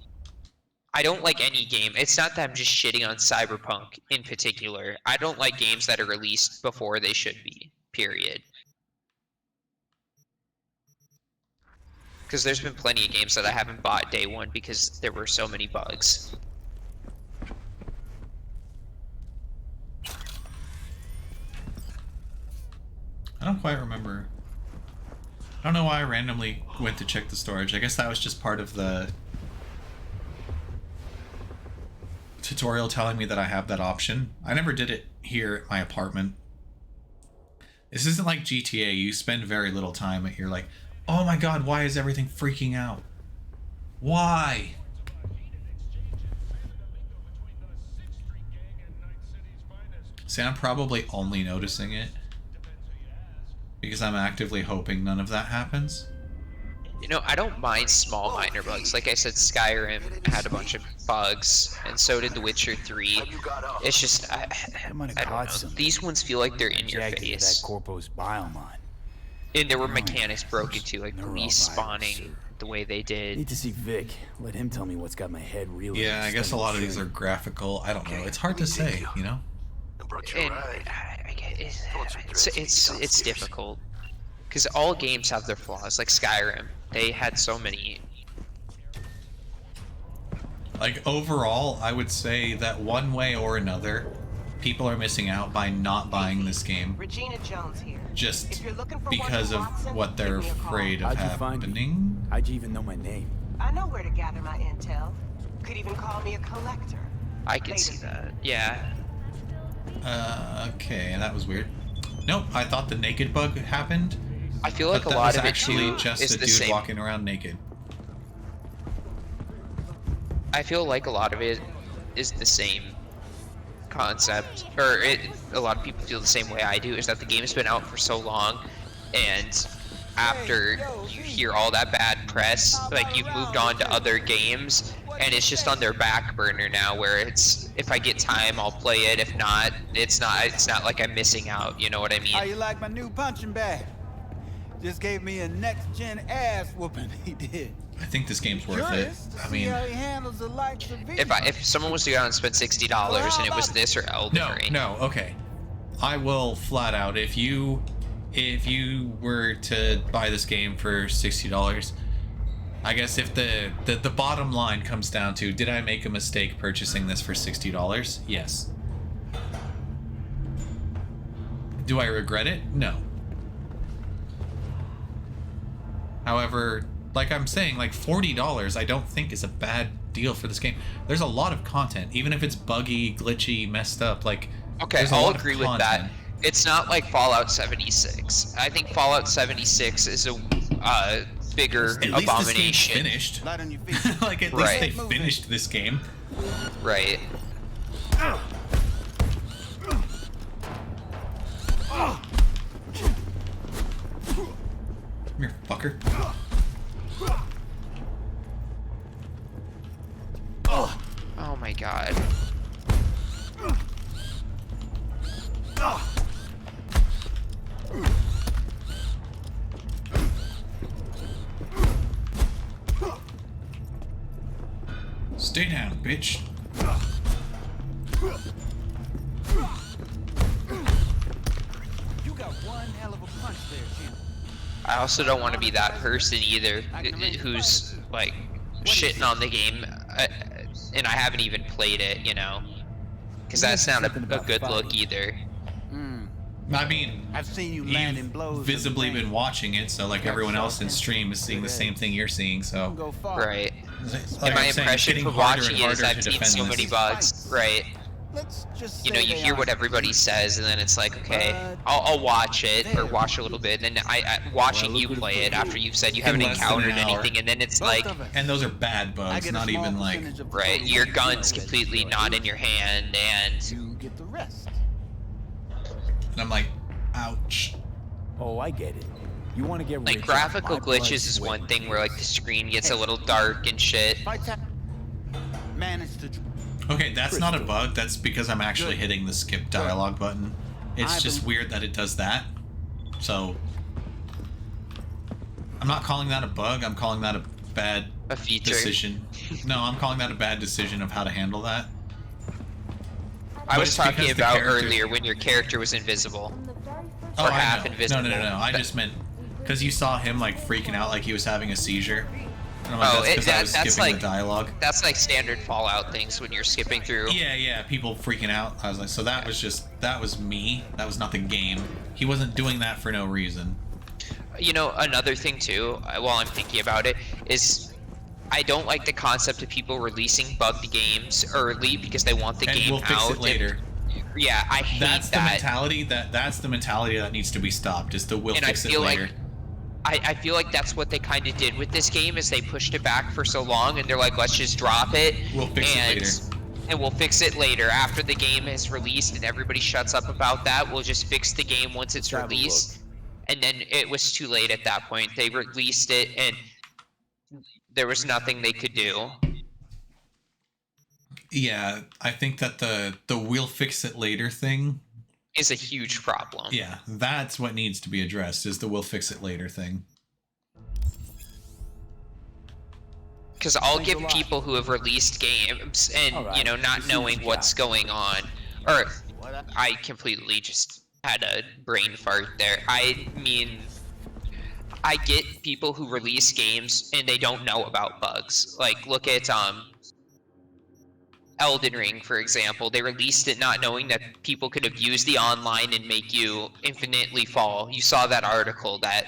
I don't like any game. It's not that I'm just shitting on Cyberpunk in particular. I don't like games that are released before they should be, period. Because there's been plenty of games that I haven't bought day one because there were so many bugs. I don't quite remember. I don't know why I randomly went to check the storage. I guess that was just part of the tutorial telling me that I have that option. I never did it here at my apartment. This isn't like GTA. You spend very little time at your like, oh my god, why is everything freaking out? Why? See, I'm probably only noticing it because I'm actively hoping none of that happens. You know, I don't mind small minor bugs. Like I said, Skyrim had a bunch of bugs, and so did The Witcher 3. It's just, I don't know. These ones feel like they're in your face. That Corpo's biomon. And there were mechanics broken too, like police spawning the way they did. Need to see Vic. Let him tell me what's got my head really. Yeah, I guess a lot of these are graphical. I don't know. It's hard to say, you know. And it's difficult because all games have their flaws. Like Skyrim, they had so many. Like overall, I would say that one way or another, people are missing out by not buying this game. Regina Jones here. Just because of what they're afraid of happening. How'd you even know my name? I know where to gather my intel. Could even call me a collector. I can see that. Yeah. Okay, that was weird. Nope, I thought the naked bug happened, I feel like But a that lot was of it actually too just is a the dude same. walking around naked. I feel like a lot of it is the same concept, or a lot of people feel the same way I do, is that the game's been out for so long, and after you hear all that bad press, like you've moved on to other games, and it's just on their back burner now, where it's, if I get time, I'll play it. If not, it's not like I'm missing out. You know what I How mean? you like my new punching bag? Just gave me a next-gen ass whooping, he did. I think this game's worth it. I mean, If someone was to go out and spend $60 and it was this or Elden Ring. No, okay. I will flat out, if you were to buy this game for $60, I guess if the bottom line comes down to, did I make a mistake purchasing this for $60? Yes. Do I regret it? No. However, like I'm saying, like $40 I don't think is a bad deal for this game. There's a lot of content, even if it's buggy, glitchy, messed up, like okay, I'll agree with that. It's not like Fallout 76. I think Fallout 76 is a bigger at least abomination. This game's finished. Like at least they finished this game. Right. Come here, fucker. Oh my god. Stay down, bitch. You got one hell of a punch there, Jim. I also don't want to be that person either who's like shitting on the game and I haven't even played it, you know, because that's not a good look either. I mean, I've seen you you've visibly been watching it, so like everyone else in stream is seeing the same thing you're seeing, so. Right. Like And my I'm saying, impression getting from harder watching and it is harder I've to seen defend so this. many bugs. Right. You know, you hear what everybody says, and then it's like, okay, I'll watch it, or watch a little bit, and then watching you play it after you've said you haven't less than encountered an hour. anything, and then it's like, And those are bad bugs, not even like. right, your gun's completely not in your hand, and you get the rest. And I'm like, ouch. Oh, I get it. You want to get like rich graphical off my blood, glitches is sweat, one thing where like the screen gets a little dark and shit. managed to. Okay, that's not a bug. That's because I'm actually hitting the skip dialogue button. It's just weird that it does that. So I'm not calling that a bug. I'm calling that a bad feature. decision. No, I'm calling that a bad decision of how to handle that. I But was it's talking because the about character- earlier when your character was invisible. Oh, Or I half know. invisible. No. I just meant because you saw him like freaking out like he was having a seizure. And I'm like, Oh, that's because I was that's skipping like the dialogue. That's like standard Fallout things when you're skipping through. Yeah, people freaking out. I was like, so that was me. That was not the game. He wasn't doing that for no reason. You know, another thing too, while I'm thinking about it, is I don't like the concept of people releasing bugged games early because they want the And game we'll fix out. it later. Yeah, I hate That's that. the mentality that's the mentality that needs to be stopped. Is the we'll And fix I it feel later. like I feel like that's what they kind of did with this game, is they pushed it back for so long, and they're like, let's just drop it. We'll fix it later. And we'll fix it later after the game is released, and everybody shuts up about that. We'll just fix the game once it's released. And then it was too late at that point. They released it, and there was nothing they could do. Yeah, I think that the we'll fix it later thing Is a huge problem. Yeah, that's what needs to be addressed, is the we'll fix it later thing. Because I'll give people who have released games and, you know, not knowing what's going on, or I completely just had a brain fart there. I mean, I get people who release games and they don't know about bugs. Like, look at Elden Ring, for example. They released it not knowing that people could abuse the online and make you infinitely fall. You saw that article that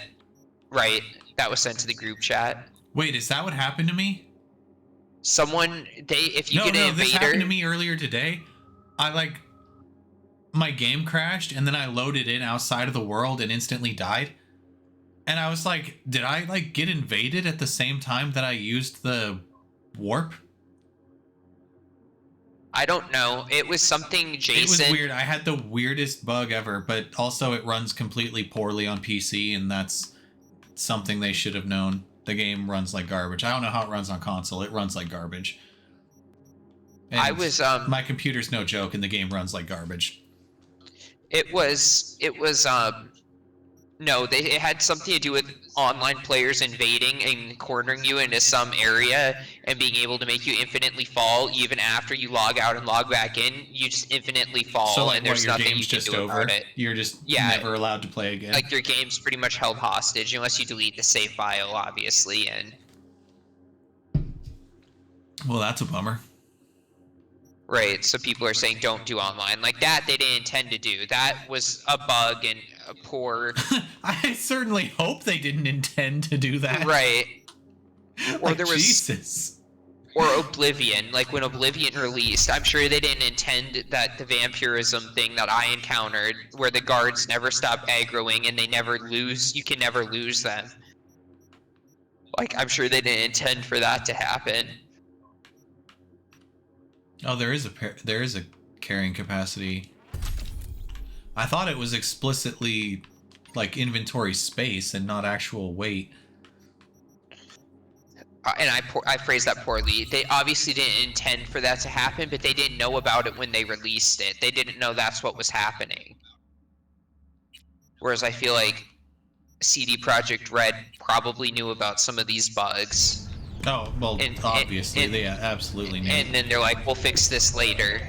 was sent to the group chat. Wait, is that what happened to me? If you get an this invader, happened to me earlier today. My game crashed and then I loaded in outside of the world and instantly died. And I was like, did I like get invaded at the same time that I used the warp? I don't know. It was something Jason... It was weird. I had the weirdest bug ever, but also it runs completely poorly on PC, and that's something they should have known. The game runs like garbage. I don't know how it runs on console. It runs like garbage. And my computer's no joke, and the game runs like garbage. No, it had something to do with online players invading and cornering you into some area and being able to make you infinitely fall even after you log out and log back in. You just infinitely fall, so, like, and there's nothing you can do about it. You're just never allowed to play again. Like, your game's pretty much held hostage unless you delete the save file, obviously, and... Well, that's a bummer. Right, so people are saying don't do online. Like, that they didn't intend to do. That was a bug and a poor... I certainly hope they didn't intend to do that. Right. Or like, there was... Jesus. Or Oblivion. Like, when Oblivion released, I'm sure they didn't intend that the vampirism thing that I encountered, where the guards never stop aggroing and they never lose... You can never lose them. Like, I'm sure they didn't intend for that to happen. Oh, there is a carrying capacity. I thought it was explicitly like inventory space and not actual weight. And I phrased that poorly. They obviously didn't intend for that to happen, but they didn't know about it when they released it. They didn't know that's what was happening. Whereas I feel like CD Projekt Red probably knew about some of these bugs. Oh, well, obviously, they absolutely knew. And then they're like, we'll fix this later.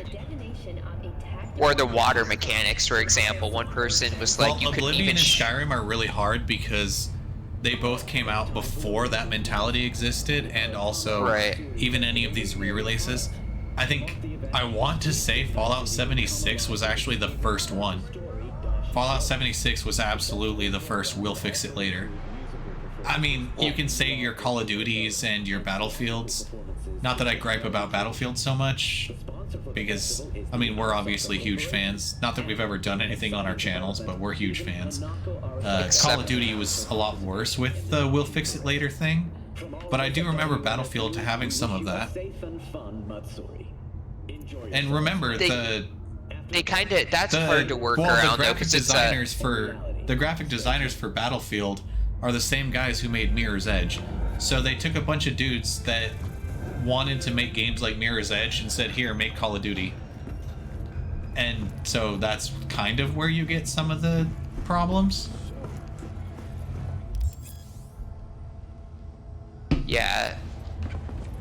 Or the water mechanics, for example. One person was like, you couldn't Oblivion even... and Skyrim are really hard because they both came out before that mentality existed, and also even any of these re-releases. I want to say Fallout 76 was actually the first one. Fallout 76 was absolutely the first we'll fix it later. I mean, you can say your Call of Duties and your Battlefields. Not that I gripe about Battlefield so much, because, I mean, we're obviously huge fans. Not that we've ever done anything on our channels, but we're huge fans. Call of Duty was a lot worse with the we'll fix it later thing, but I do remember Battlefield having some of that. And remember, They kind of... That's hard to work around, though, because it's the graphic designers for Battlefield are the same guys who made Mirror's Edge. So they took a bunch of dudes that wanted to make games like Mirror's Edge and said, here, make Call of Duty. And so that's kind of where you get some of the problems. Yeah.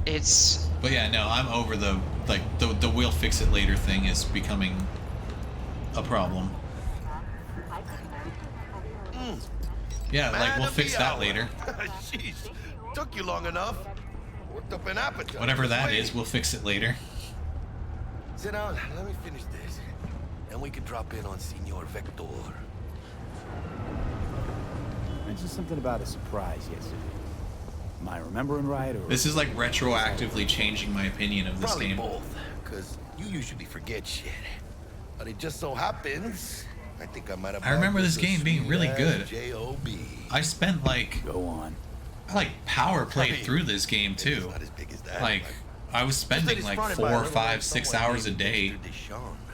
It's... But yeah, no, I'm over the we'll fix it later thing is becoming a problem. Yeah, like, we'll fix that later. Jeez, took you long enough. Worked up an appetite. Whatever that is, we'll fix it later. Sit down, let me finish this. And we can drop in on Senor Vector. Mentioned something about a surprise yesterday. Am I remembering right, or... This is like retroactively changing my opinion of this game. Probably both, because you usually forget shit. But it just so happens... I remember this game being really good. I spent like... Go on. I like power played through this game too. Like, I was spending like 4, 5, 6 hours a day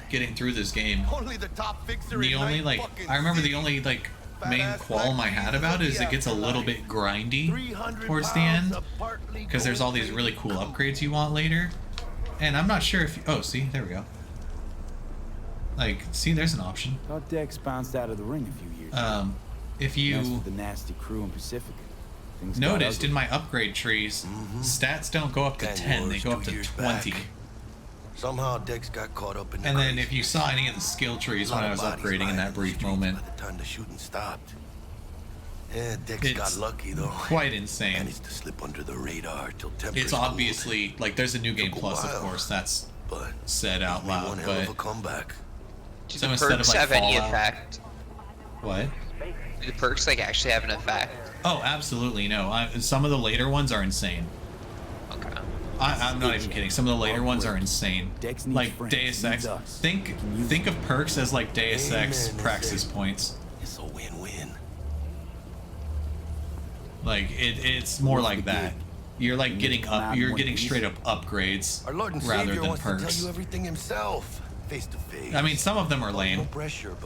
getting through this game. The only like... I remember the only like main qualm I had about it is it gets a little bit grindy towards the end. Because there's all these really cool upgrades you want later. And I'm not sure if... Oh, see? There we go. Like, see, there's an option. Thought Dex bounced out of the ring a few years ago. If you the nasty crew in Pacifica, noticed in my upgrade trees, stats don't go up to 10, they go up to 20. Somehow Dex got caught up in and then if you saw any of the skill trees when I was upgrading in that brief moment, by the time the shooting stopped. Yeah, Dex got lucky though. Quite insane. Managed to slip under the radar till It's obviously like there's a new game plus, of course, that's said out loud, but do the perks have any effect? What? Do the perks like actually have an effect? Oh, absolutely no. Some of the later ones are insane. Okay. I'm not even kidding. Some of the later ones are insane. Like Deus Ex. Think of perks as like Deus Ex praxis points. It's a win-win. Like it's more like that. You're like getting up. You're getting straight up upgrades Our Lord and rather Savior than wants to tell perks. you everything himself, face to face. I mean, some of them are lame. No pressure,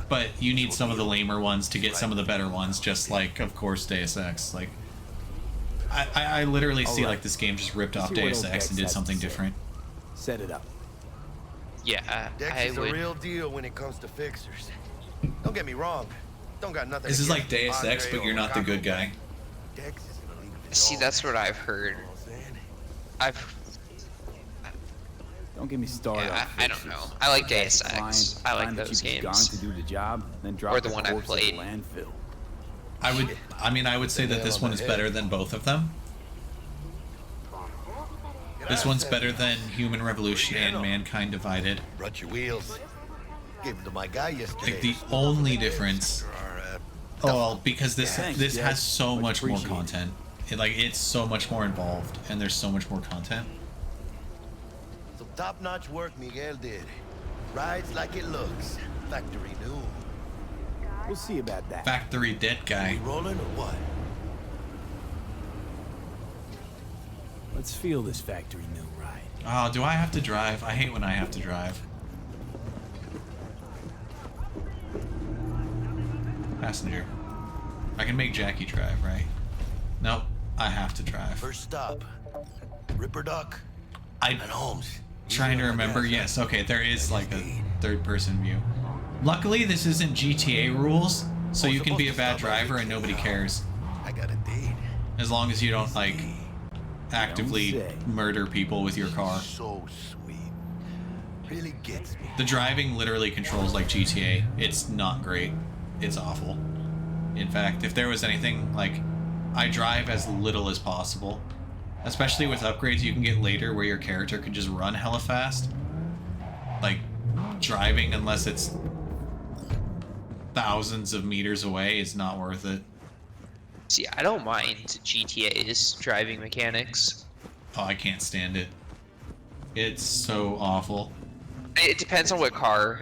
but you need some of the lamer ones to get some of the better ones. Just like, of course, Deus Ex. Like, I literally see like this game just ripped off Deus Ex and did something different. Set it up. Yeah, Dex I is would. a real deal when it comes to fixers. Don't get me wrong. Don't got nothing. This is like against Deus Ex, Andre but you're or not the good guy. Dex is in a league of his See, own. that's what I've heard. Don't get me started. Yeah, on I don't know. I like Deus Ex. I like those Gone games. to do the job, then drop Or the one I corpse at played. landfill. I would say that this one is better than both of them. This one's better than Human Revolution and Mankind Divided. Brought your wheels. Gave them to my guy yesterday. Like the only difference. Oh, well, because this Thanks, has so much more appreciated. content. It's so much more involved, and there's so much more content. Some top-notch work Miguel did. Rides like it looks. Factory new. We'll see about that. Factory dead guy. Rolling or what? Let's feel this factory new ride. Oh, do I have to drive? I hate when I have to drive. Passenger. I can make Jackie drive, right? Nope, I have to drive. First stop. Ripper Duck. I'm and Holmes. trying to remember. Yes, okay, there is like a third-person view. Luckily, this isn't GTA rules, so you can be a bad driver and nobody cares. I got a date. As long as you don't, like, actively murder people with your car. So sweet. Really gets me. The driving literally controls like GTA. It's not great. It's awful. In fact, if there was anything, like, I drive as little as possible. Especially with upgrades you can get later where your character can just run hella fast. Like, driving unless it's thousands of meters away is not worth it. See, I don't mind GTA's driving mechanics. Oh, I can't stand it. It's so awful. It depends on what car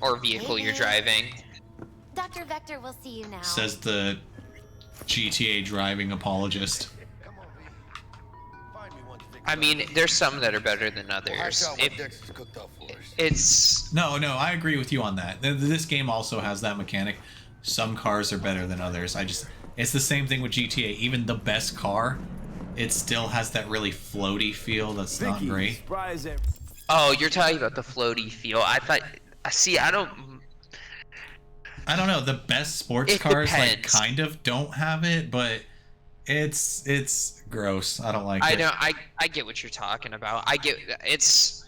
or vehicle you're driving. Dr. Vector will see you now. Says the GTA driving apologist. I mean, there's some that are better than others. It's No, I agree with you on that. This game also has that mechanic. Some cars are better than others. It's the same thing with GTA. Even the best car, it still has that really floaty feel that's not great. Oh, you're talking about the floaty feel. I thought. See, I don't know. The best sports cars like kind of don't have it, but it's gross. I don't like it. I know. I get what you're talking about. I get it's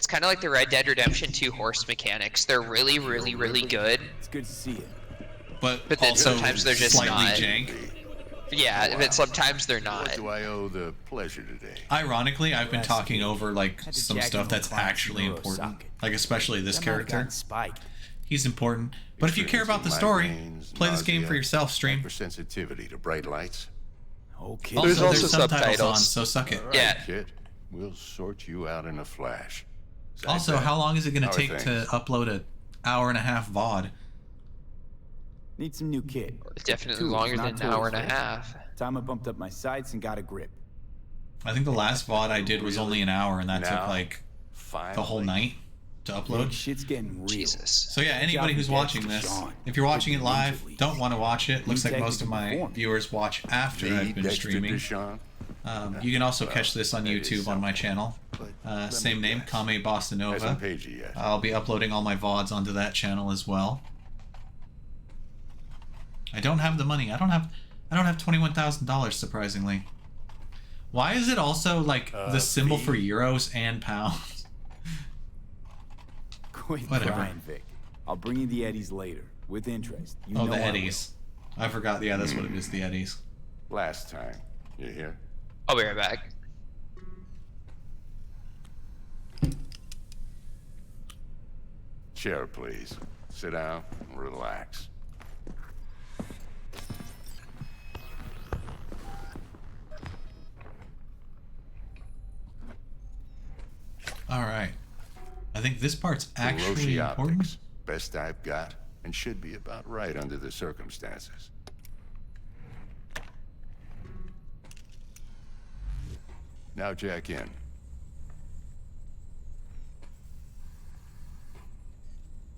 kind of like the Red Dead Redemption 2 horse mechanics. They're really, really, really good. It's good to see it. But then also sometimes they're just slightly not. jank. Yeah, but sometimes they're not. What do I owe the pleasure today? Ironically, I've been talking over like some stuff that's actually important, like especially this character. He's important, but if you care about the story, play this game for yourself. Stream. For sensitivity to bright lights. Okay. Also, there's subtitles on, so suck it. Right, yeah. Kid, we'll sort you out in a flash. Also, how long is it going to How are take to things? upload an hour-and-a-half VOD? Need some new kit. Definitely Tools, longer not than an hour and a tools. half. Time I bumped up my sights and got a grip. I think the last VOD I did was only an hour, and that took Now, like the whole night to upload. Shit's getting real. Jesus. So yeah, anybody who's watching this, if you're watching it live, don't want to watch it. Looks like most of my viewers watch after I've been streaming. You can also catch this on YouTube on my channel. Same name, Kame Bossa Hasn't paid you yet. I'll be uploading all my VODs onto that channel as well. I don't have the money. I don't have $21,000 surprisingly. Why is it also like the symbol for euros and pounds? Quit Whatever. crying, Vic. I'll bring you the eddies later, with interest. You Oh, know the I eddies. I forgot. Yeah, that's what it is. The eddies. Last time. You hear? I'll be right back. Chair, please. Sit down and relax. All right. I think this part's actually Hiroshi important. Optics. Best I've got, and should be about right under the circumstances. Now jack in.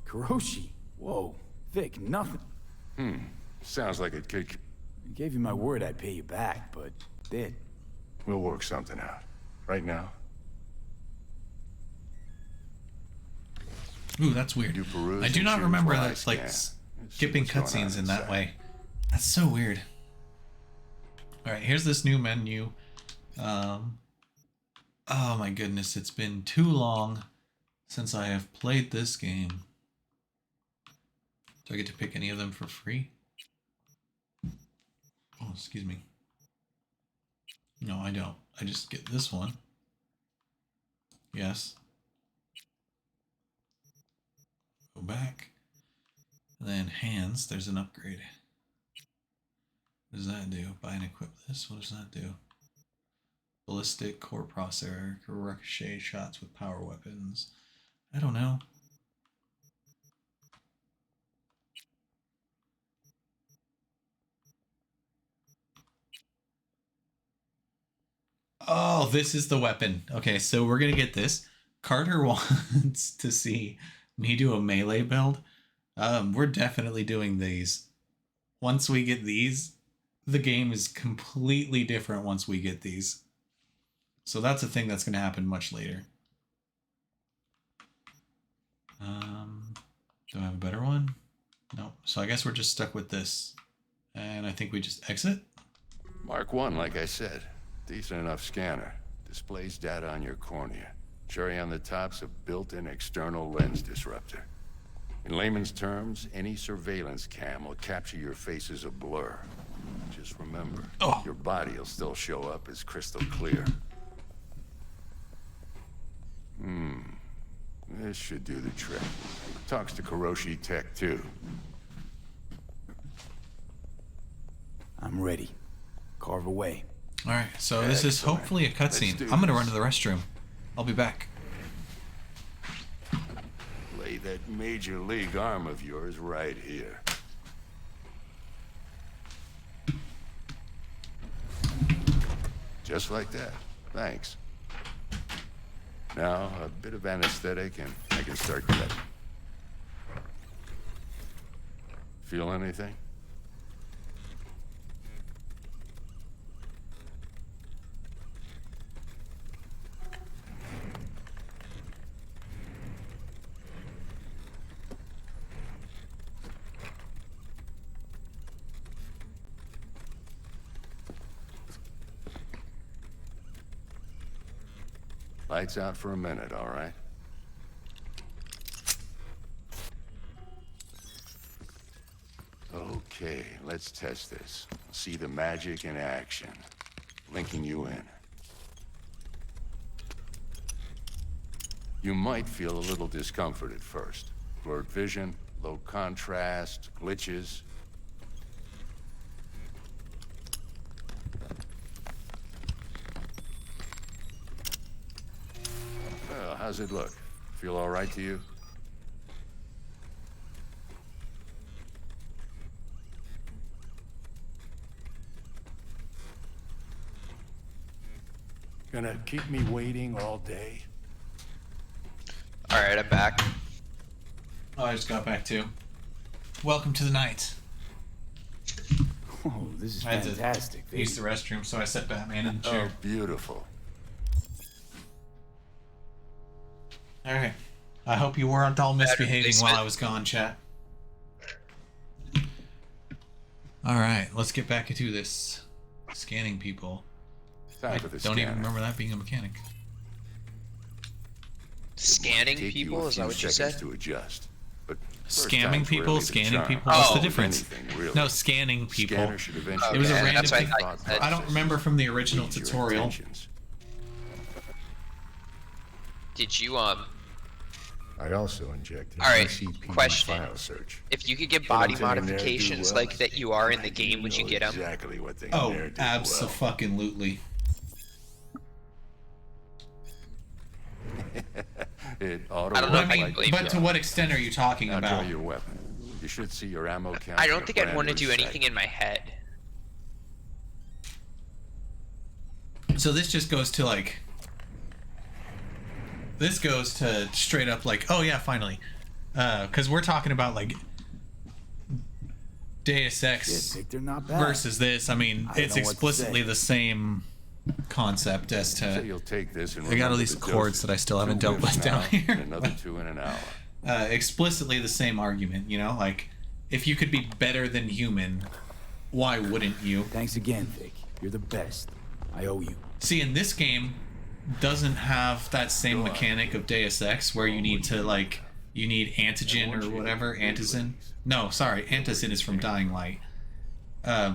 Kuroshi? Whoa. Vic, nothing. Sounds like it could... I gave you my word I'd pay you back, but did. We'll work something out. Right now. Ooh, that's weird. I do not remember that, like, skipping cutscenes in that way. That's so weird. Alright, here's this new menu. Oh my goodness, it's been too long since I have played this game. Do I get to pick any of them for free? Oh, excuse me. No, I don't. I just get this one. Yes. Go back. And then hands, there's an upgrade. What does that do? Buy and equip this. What does that do? Ballistic core processor, ricochet shots with power weapons. I don't know. Oh, this is the weapon. Okay, so we're gonna get this. Carter wants to see me do a melee build. We're definitely doing these. Once we get these, the game is completely different once we get these. So that's a thing that's gonna happen much later. Do I have a better one? No. So I guess we're just stuck with this. And I think we just exit. Mark 1, like I said. Decent enough scanner. Displays data on your cornea. Cherry on the top's a built-in external lens disruptor. In layman's terms, any surveillance cam will capture your face as a blur. Just remember, your body will still show up as crystal clear. This should do the trick. Talks to Kuroshi Tech, too. I'm ready. Carve away. Alright, so this is hopefully a cutscene. I'm gonna run to the restroom. I'll be back. Lay that major league arm of yours right here. Just like that. Thanks. Now, a bit of anesthetic and I can start cutting. Feel anything? Lights out for a minute, all right? Okay, let's test this. See the magic in action. Linking you in. You might feel a little discomfort at first. Blurred vision, low contrast, glitches. Well, how's it look? Feel all right to you? Gonna keep me waiting all day? Alright, I'm back. Oh, I just got back too. Welcome to the night. Oh, this is I had fantastic. to use the restroom, so I set Batman in the chair. Oh, beautiful. Alright. I hope you weren't all misbehaving while I was gone, chat. Alright, let's get back into this. Scanning people. I don't even remember that being a mechanic. Scanning people? Is that what you said? To adjust. But scamming people, scanning people. What's the difference? Really. No, scanning people. Okay, it was a random thing. I don't remember from the original tutorial. Did you I also injected Alright, CP question. file search. If you could get body modifications like that you are in the game, would you get them? Exactly what they Oh, abso-fucking-lutely. It I don't know if I can blame but you. to what extent are you talking Now draw about? your weapon. You should see your ammo count. I in don't a think I'd brand want to new do sight. anything in my head. So So this just goes to like, this goes to straight up like, oh yeah, finally, because we're talking about like Deus Ex versus this. I mean, it's explicitly the same concept as to. So you'll take this and I got all these chords that I still haven't dealt with down here. Another 2 in an hour. Explicitly the same argument, you know, like if you could be better than human, why wouldn't you? Thanks again, Vic. You're the best. I owe you. See, in this game, doesn't have that same mechanic of Deus Ex where you need to like, you need antigen or whatever, antizin. No, sorry, antizin is from Dying Light.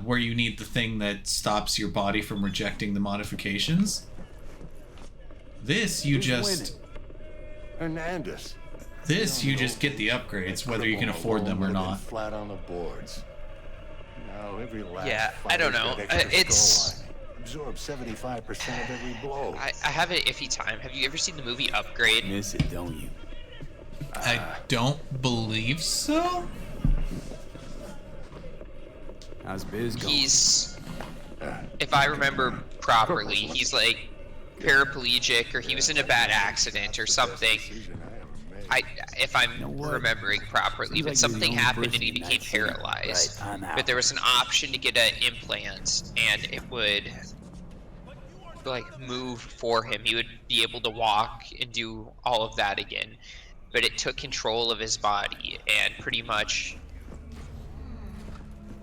Where you need the thing that stops your body from rejecting the modifications. This you just Hernandez. This you just get the upgrades whether you can afford them or not. Flat on the boards. Now every last yeah, I don't know. It's absorb 75% of every blow. I have an iffy time. Have you ever seen the movie Upgrade? Miss it, don't you? I don't believe so. How's biz going? He's, if I remember properly, he's like paraplegic, or he was in a bad accident or something. If I'm remembering properly, but something happened and he became paralyzed. But there was an option to get an implant, and it would like move for him. He would be able to walk and do all of that again. But it took control of his body, and pretty much.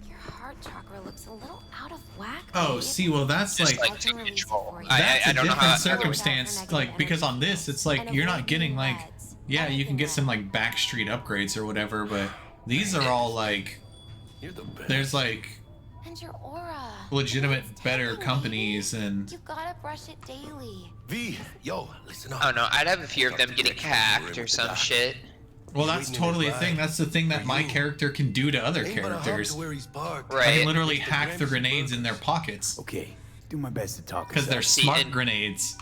Your heart chakra looks a little out of whack. Oh, see, well, that's like took control. That's I a don't know different how circumstance. Like because on this, it's like you're not getting like, yeah, you can get some like backstreet upgrades or whatever, but these are all like, there's like and your aura. Legitimate better companies, and You gotta brush it daily. V, yo, listen up. Oh no, I'd have a fear of them getting hacked or some shit. well, that's totally a thing. That's the thing that my character can do to other characters. I Right. can literally hack the grenades in their pockets Okay, do my best to talk. because they're See, smart and- grenades.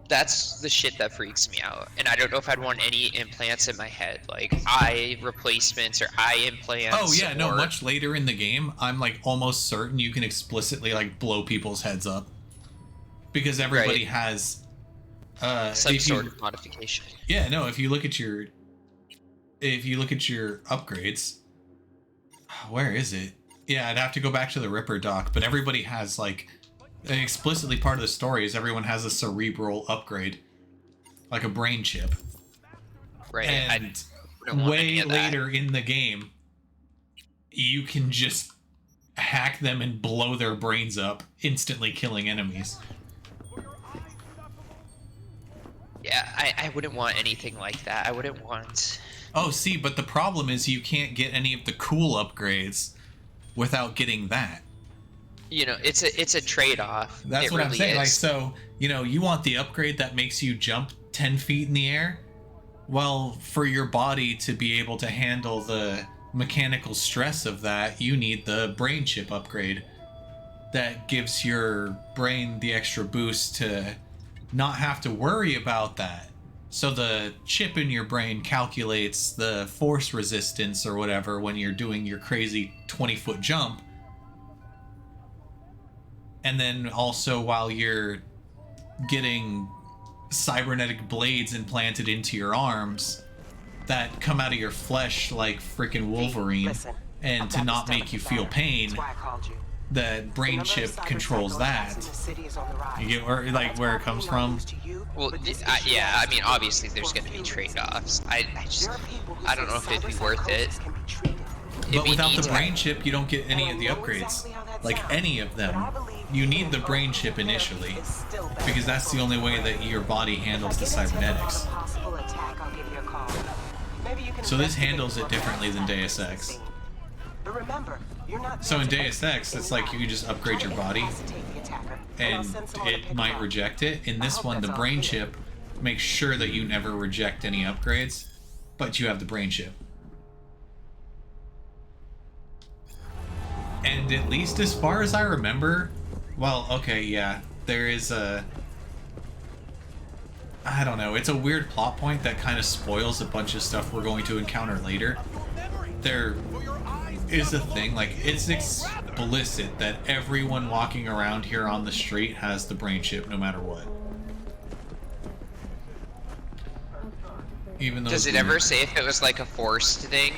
That's the shit that freaks me out. And I don't know if I'd want any implants in my head, like eye replacements or eye implants. Oh yeah, no, or- much later in the game, I'm like almost certain you can explicitly like blow people's heads up. Because everybody has some sort of modification. Yeah, no, if you look at your upgrades, where is it? Yeah, I'd have to go back to the Ripper doc, but everybody has like explicitly part of the story is everyone has a cerebral upgrade. Like a brain chip. Right. And I don't want way any of that. later in the game, you can just hack them and blow their brains up, instantly killing enemies. Yeah, I wouldn't want anything like that. I wouldn't want. Oh, see, but the problem is you can't get any of the cool upgrades without getting that. You know, it's a trade-off. That's It what I'm really saying. is. Like, so, you know, you want the upgrade that makes you jump 10 feet in the air? Well, for your body to be able to handle the mechanical stress of that, you need the brain chip upgrade. That gives your brain the extra boost to not have to worry about that. So the chip in your brain calculates the force resistance or whatever when you're doing your crazy 20-foot jump. And then also while you're getting cybernetic blades implanted into your arms that come out of your flesh like freaking Wolverine, and to not make you feel pain, the brain chip controls that. You get where it comes from? Well, yeah, I mean, obviously there's going to be trade-offs. I don't know if it'd be worth it. But without the brain chip, you don't get any of the upgrades. Like any of them. You need the brain chip initially, because that's the only way that your body handles the cybernetics. So this handles it differently than Deus Ex. So in Deus Ex, it's like you just upgrade your body, and it might reject it. In this one, the brain chip makes sure that you never reject any upgrades, but you have the brain chip. And at least as far as I remember, well, okay, yeah, there is a... I don't know, it's a weird plot point that kind of spoils a bunch of stuff we're going to encounter later. is the thing. Like, it's explicit that everyone walking around here on the street has the brain chip, no matter what. Even though. Does it ever say if it was like a forced thing?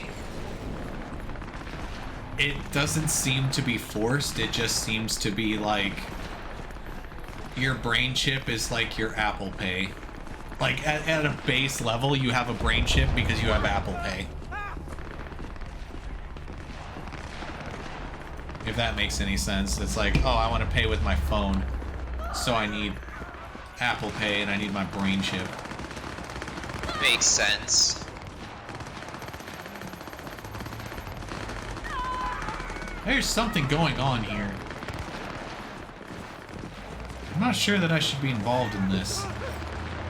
It doesn't seem to be forced. It just seems to be like your brain chip is like your Apple Pay. Like at a base level, you have a brain chip because you have Apple Pay. If that makes any sense. It's like, oh, I want to pay with my phone, so I need Apple Pay and I need my brain chip. Makes sense. There's something going on here. I'm not sure that I should be involved in this.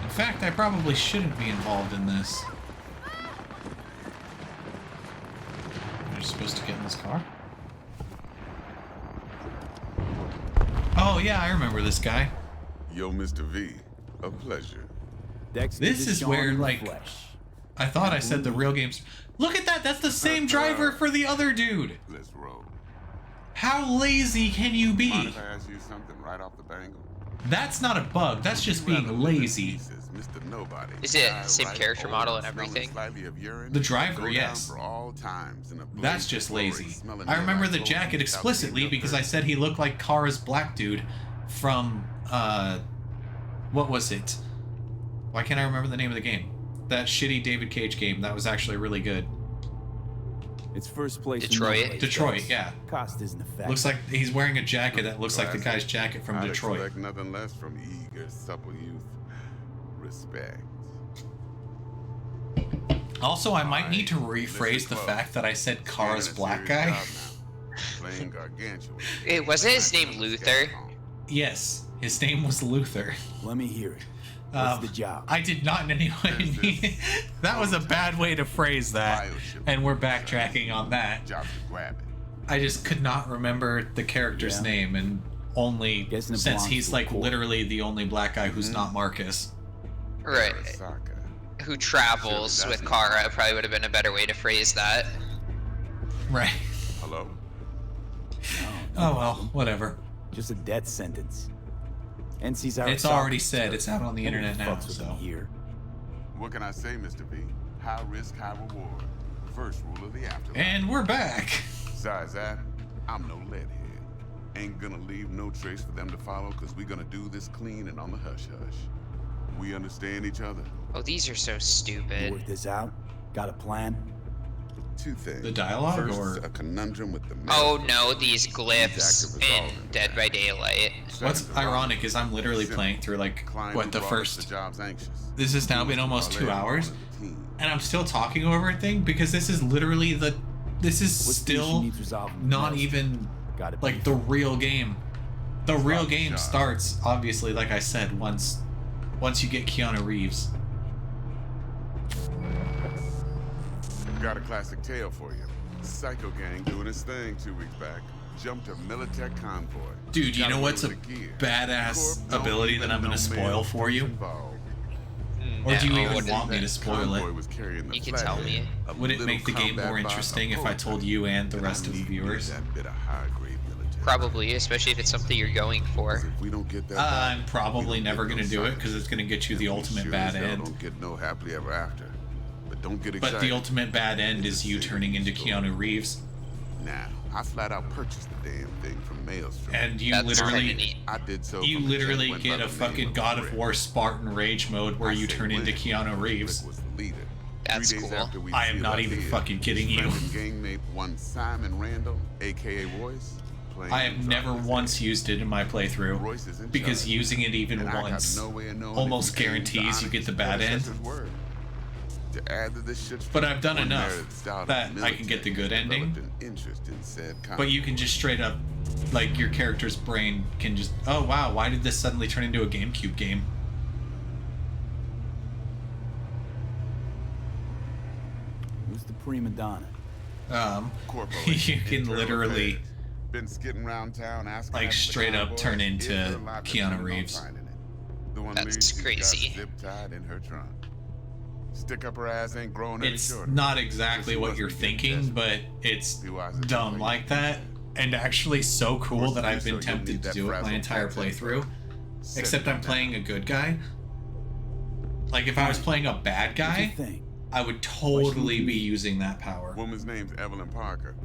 In fact, I probably shouldn't be involved in this. You're supposed to get in this car? Oh yeah, I remember this guy. Yo, Mr. V, a pleasure. This is where, like, I thought I said the real game's... Look at that! That's the same driver for the other dude! Let's roll. How lazy can you be? Mind if I ask you something right off the bangle? That's not a bug, that's just being lazy. Mr. Nobody. Is it same character model and everything? The driver, yes. That's just lazy. I remember the jacket explicitly because I said he looked like Kara's black dude from, what was it? Why can't I remember the name of the game? That shitty David Cage game that was actually really good. It's first place. Detroit, yeah. Cost isn't a factor. Looks like he's wearing a jacket that looks like the guy's jacket from Detroit. I expect nothing less from eager, supple youth. Respect. Also, I might need to rephrase the fact that I said Kara's black guy. Wasn't his name Luther? Yes, his name was Luther. Let me hear it. What's the job? I did not in any way mean... That was a bad way to phrase that, and we're backtracking on that. I just could not remember the character's name, and only since he's like literally the only black guy who's not Marcus. Right. Who travels with Kara probably would have been a better way to phrase that. Right. Hello? Oh well, whatever. Just a death sentence. NC's out. It's already said. It's out on the internet now. So. What can I say, Mr. V? High risk, high reward. First rule of the afterlife. And we're back. Besides that, I'm no leadhead. Ain't gonna leave no trace for them to follow, because we're gonna do this clean and on the hush-hush. We understand each other? Oh, these are so stupid. Work this out? Got a plan? Two things. The dialogue First, or a conundrum with the oh no, these glyphs in Dead by Daylight. What's ironic is I'm literally playing through like what the first. This has now been almost 2 hours, and I'm still talking over a thing because this is literally the. This is still not even like the real game. The real game starts obviously, like I said, once you get Keanu Reeves. Got a classic tale for you. Psycho gang doing its thing 2 weeks back. Jumped a Militech convoy. Dude, you know what's a badass ability that I'm gonna spoil for you? Or do you even want me to spoil it? You can tell me. Would it make the game more interesting if I told you and the rest of the viewers? Probably, especially if it's something you're going for. I'm probably never gonna do it because it's gonna get you the ultimate bad end. Don't get no happily ever after. Don't get excited. But the ultimate bad end is you turning into Keanu Reeves. Now, I flat out purchased the damn thing from Maelstrom. And you literally, get a fucking God of War Spartan Rage mode where you turn into Keanu Reeves. That's cool. I am not even fucking kidding you. Gangmate one Simon Randall, aka Royce. I have never once used it in my playthrough because using it even once almost guarantees you get the bad end. But I've done enough that I can get the good ending. But you can just straight up, like, your character's brain can just, oh wow, why did this suddenly turn into a GameCube game? Who's the prima donna? You can literally, been skidding around town asking like, straight up turn into Keanu Reeves. The one That's crazy. Zip tied in her trunk. Stick up her ass ain't growing any It's shorter. not exactly what you're thinking, but it's dumb like that, and actually so cool that I've been tempted to do it my entire playthrough. Except I'm playing a good guy. Like if I was playing a bad guy, I would totally be using that power. Woman's name's Evelyn Parker.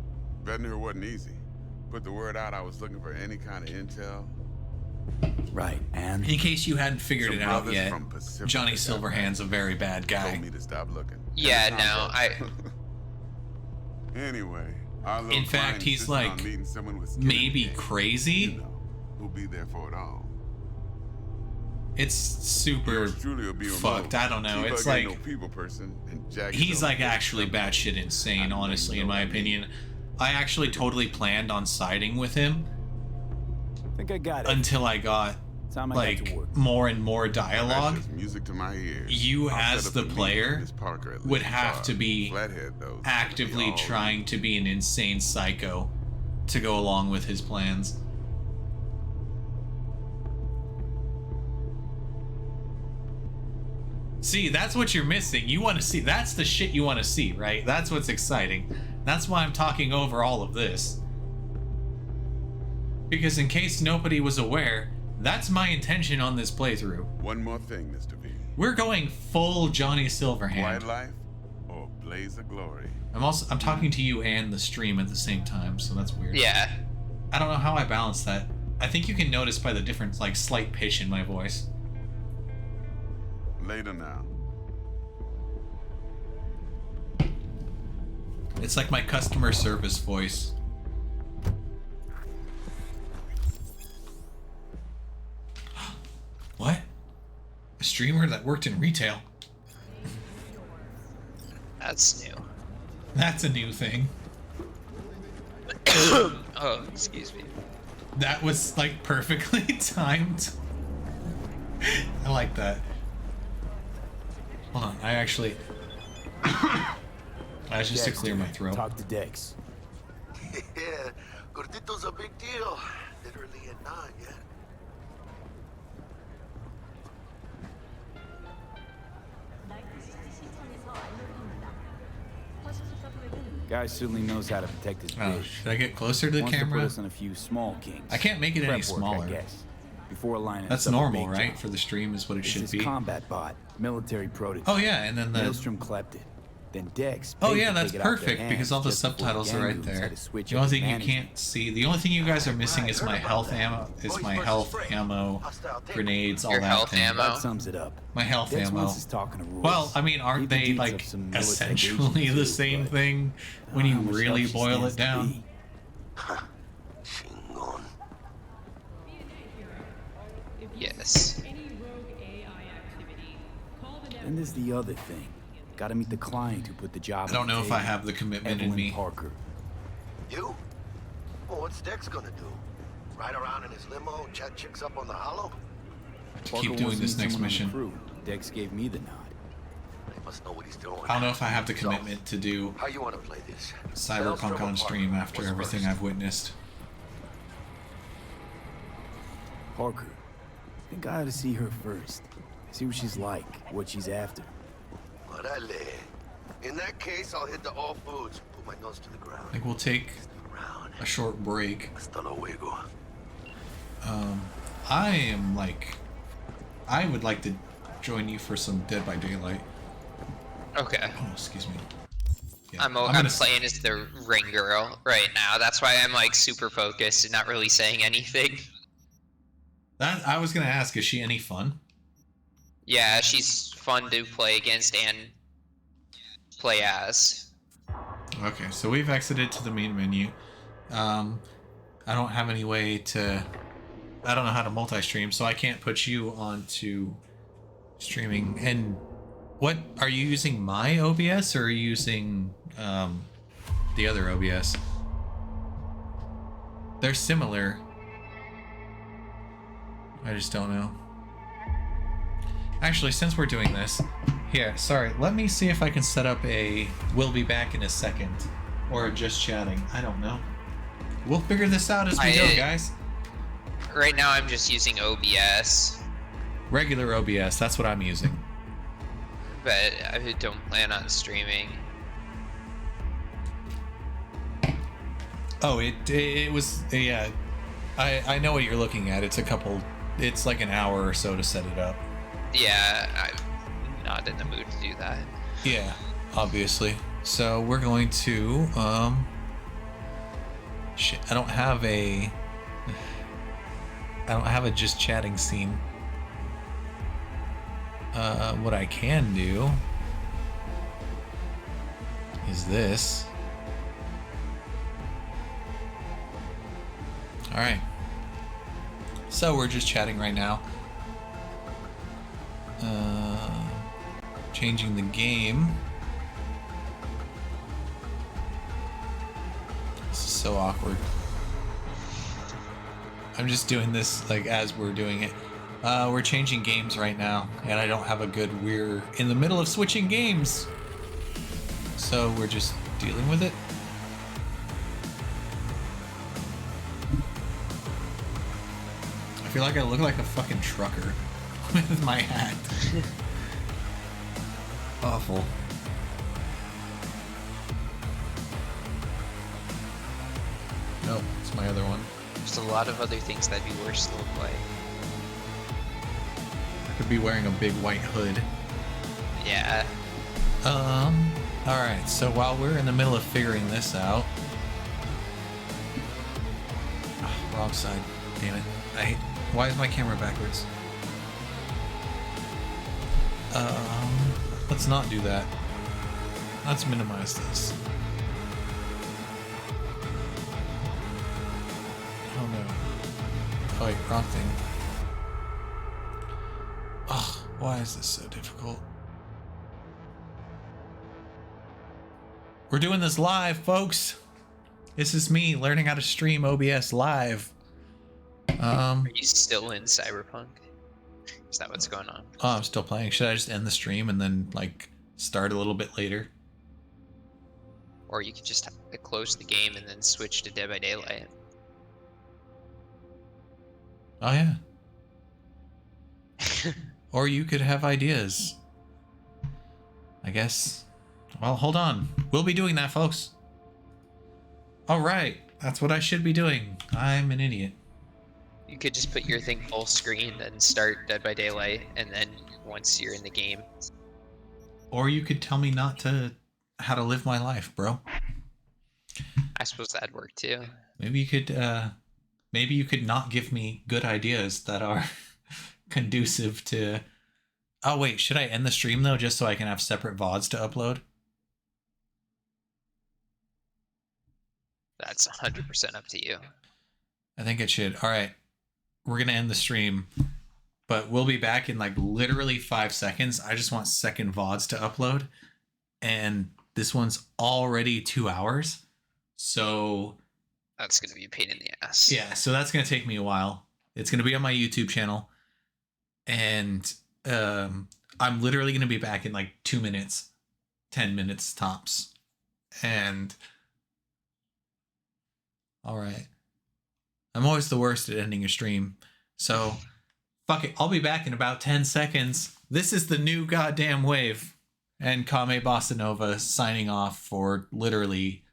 Vetting her wasn't easy. Put the word out I was looking for any kind of intel. Right, and in case you hadn't figured it out yet, Johnny Silverhand's a very bad guy. Told me to stop looking. Yeah, no, Anyway, in fact, he's like maybe crazy. You know, who'll be there for it all. It's super fucked. I don't know. It's like he's like actually batshit insane. Honestly, in my opinion, I actually totally planned on siding with him. I think I got it. Until I got like more and more dialogue. Music to my ears. You as the player would have to be actively trying to be an insane psycho to go along with his plans. See, that's what you're missing. You want to see, that's the shit you want to see, right? That's what's exciting. That's why I'm talking over all of this. Because in case nobody was aware, that's my intention on this playthrough. One more thing, Mr. V. We're going full Johnny Silverhand. Wildlife or blaze of glory. I'm talking to you and the stream at the same time, so that's weird. Yeah. I don't know how I balance that. I think you can notice by the different, like, slight pitch in my voice. Later now. It's like my customer service voice. What? A streamer that worked in retail? That's new. That's a new thing. Oh, excuse me. That was like perfectly timed. I like that. Hold on, I actually... I just to clear my throat. Talk to Dex. Yeah, Gordito's a big deal. Literally and not yet. Guy certainly knows how to protect his bridge. Should I get closer to the Wants camera? To put us on a few small kings. I can't make it any Prep work, smaller. I guess. Before lining That's us up a normal, big right? job. For the stream is what it should This be. is combat bot, military prototype. Oh yeah, and then the Maelstrom clept it. Then Dex. Oh paid yeah, to that's take it out of their perfect because all the hands just before subtitles are right gang goons there. had to switch The only up thing you management. can't see, the only thing you guys are missing is my health ammo, ammo, grenades, all Your that health thing. ammo? That sums it up. My health Dex ammo. wants us talking to rules. Well, I mean, aren't Even they deeds like of some military essentially agents the too, same but thing I when don't you know how much really help she boil stands it to down? be. Yes. And there's the other thing. Gotta meet the client who put the job. I don't on the know if I table. have the commitment in Evelyn me. Parker. You? Well, what's Dex gonna do? Ride around in his limo, chat chicks up on the hollow? Parker Keep wants doing to this meet next someone on the mission. crew. Dex gave me the nod. They must know what he's doing. I don't know if I have the commitment to do How you wanna play this? Cyberpunk on stream after What's everything first? I've witnessed. Parker. I think I ought to see her first. See what she's like, what she's after. Orale. In that case, I'll hit the all foods. Put my nose to the ground. I think we'll take a short break. Hasta luego. I would like to join you for some Dead by Daylight. Okay. Oh, excuse me. Yeah, I'm gonna playing as the ring girl right now. That's why I'm like super focused and not really saying anything. I was gonna ask, is she any fun? Yeah, she's fun to play against and play as. Okay, so we've exited to the main menu. I don't have any way to... I don't know how to multi-stream, so I can't put you onto streaming. And what... Are you using my OBS or are you using the other OBS? They're similar. I just don't know. Actually, since we're doing this, here, sorry, let me see if I can set up a we'll be back in a second or just chatting. I don't know. We'll figure this out as we go, guys. Right now I'm just using OBS. Regular OBS, that's what I'm using. but I don't plan on streaming. Oh, it was, yeah. I know what you're looking at. It's like an hour or so to set it up. Yeah, I'm not in the mood to do that. Yeah, obviously. So we're going to, shit, I don't have a just chatting scene. What I can do is this. All right. So we're just chatting right now. Changing the game. This is so awkward. I'm just doing this like as we're doing it. We're changing games right now, and I don't have a good. We're in the middle of switching games, so we're just dealing with it. I feel like I look like a fucking trucker with my hat. Awful. Nope, it's my other one. There's a lot of other things that'd be worse to look like. I could be wearing a big white hood. Yeah. Alright, so while we're in the middle of figuring this out... Oh, wrong side. Damn it. Why is my camera backwards? Let's not do that. Let's minimize this. Oh no. Oh wait, wrong thing. Ugh, why is this so difficult? We're doing this live, folks. This is me learning how to stream OBS live. Are you still in Cyberpunk? Is that what's going on? Oh, I'm still playing. Should I just end the stream and then like start a little bit later? Or you could just close the game and then switch to Dead by Daylight. Oh yeah. Or you could have ideas. I guess. Well, hold on. We'll be doing that, folks. All right. That's what I should be doing. I'm an idiot. You could just put your thing full screen and start Dead by Daylight, and then once you're in the game. Or you could tell me how to live my life, bro. I suppose that'd work too. Maybe you could not give me good ideas that are conducive to... Oh wait, should I end the stream though, just so I can have separate VODs to upload? That's 100% up to you. I think it should. All right. We're going to end the stream, but we'll be back in like literally 5 seconds. I just want second VODs to upload, and this one's already 2 hours. So that's going to be a pain in the ass. Yeah. So that's going to take me a while. It's going to be on my YouTube channel, and I'm literally going to be back in like 2 minutes, 10 minutes tops. And all right. I'm always the worst at ending a stream. So, fuck it. I'll be back in about 10 seconds. This is the new goddamn wave. And Kame Bossa Nova signing off for literally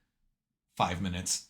5 minutes.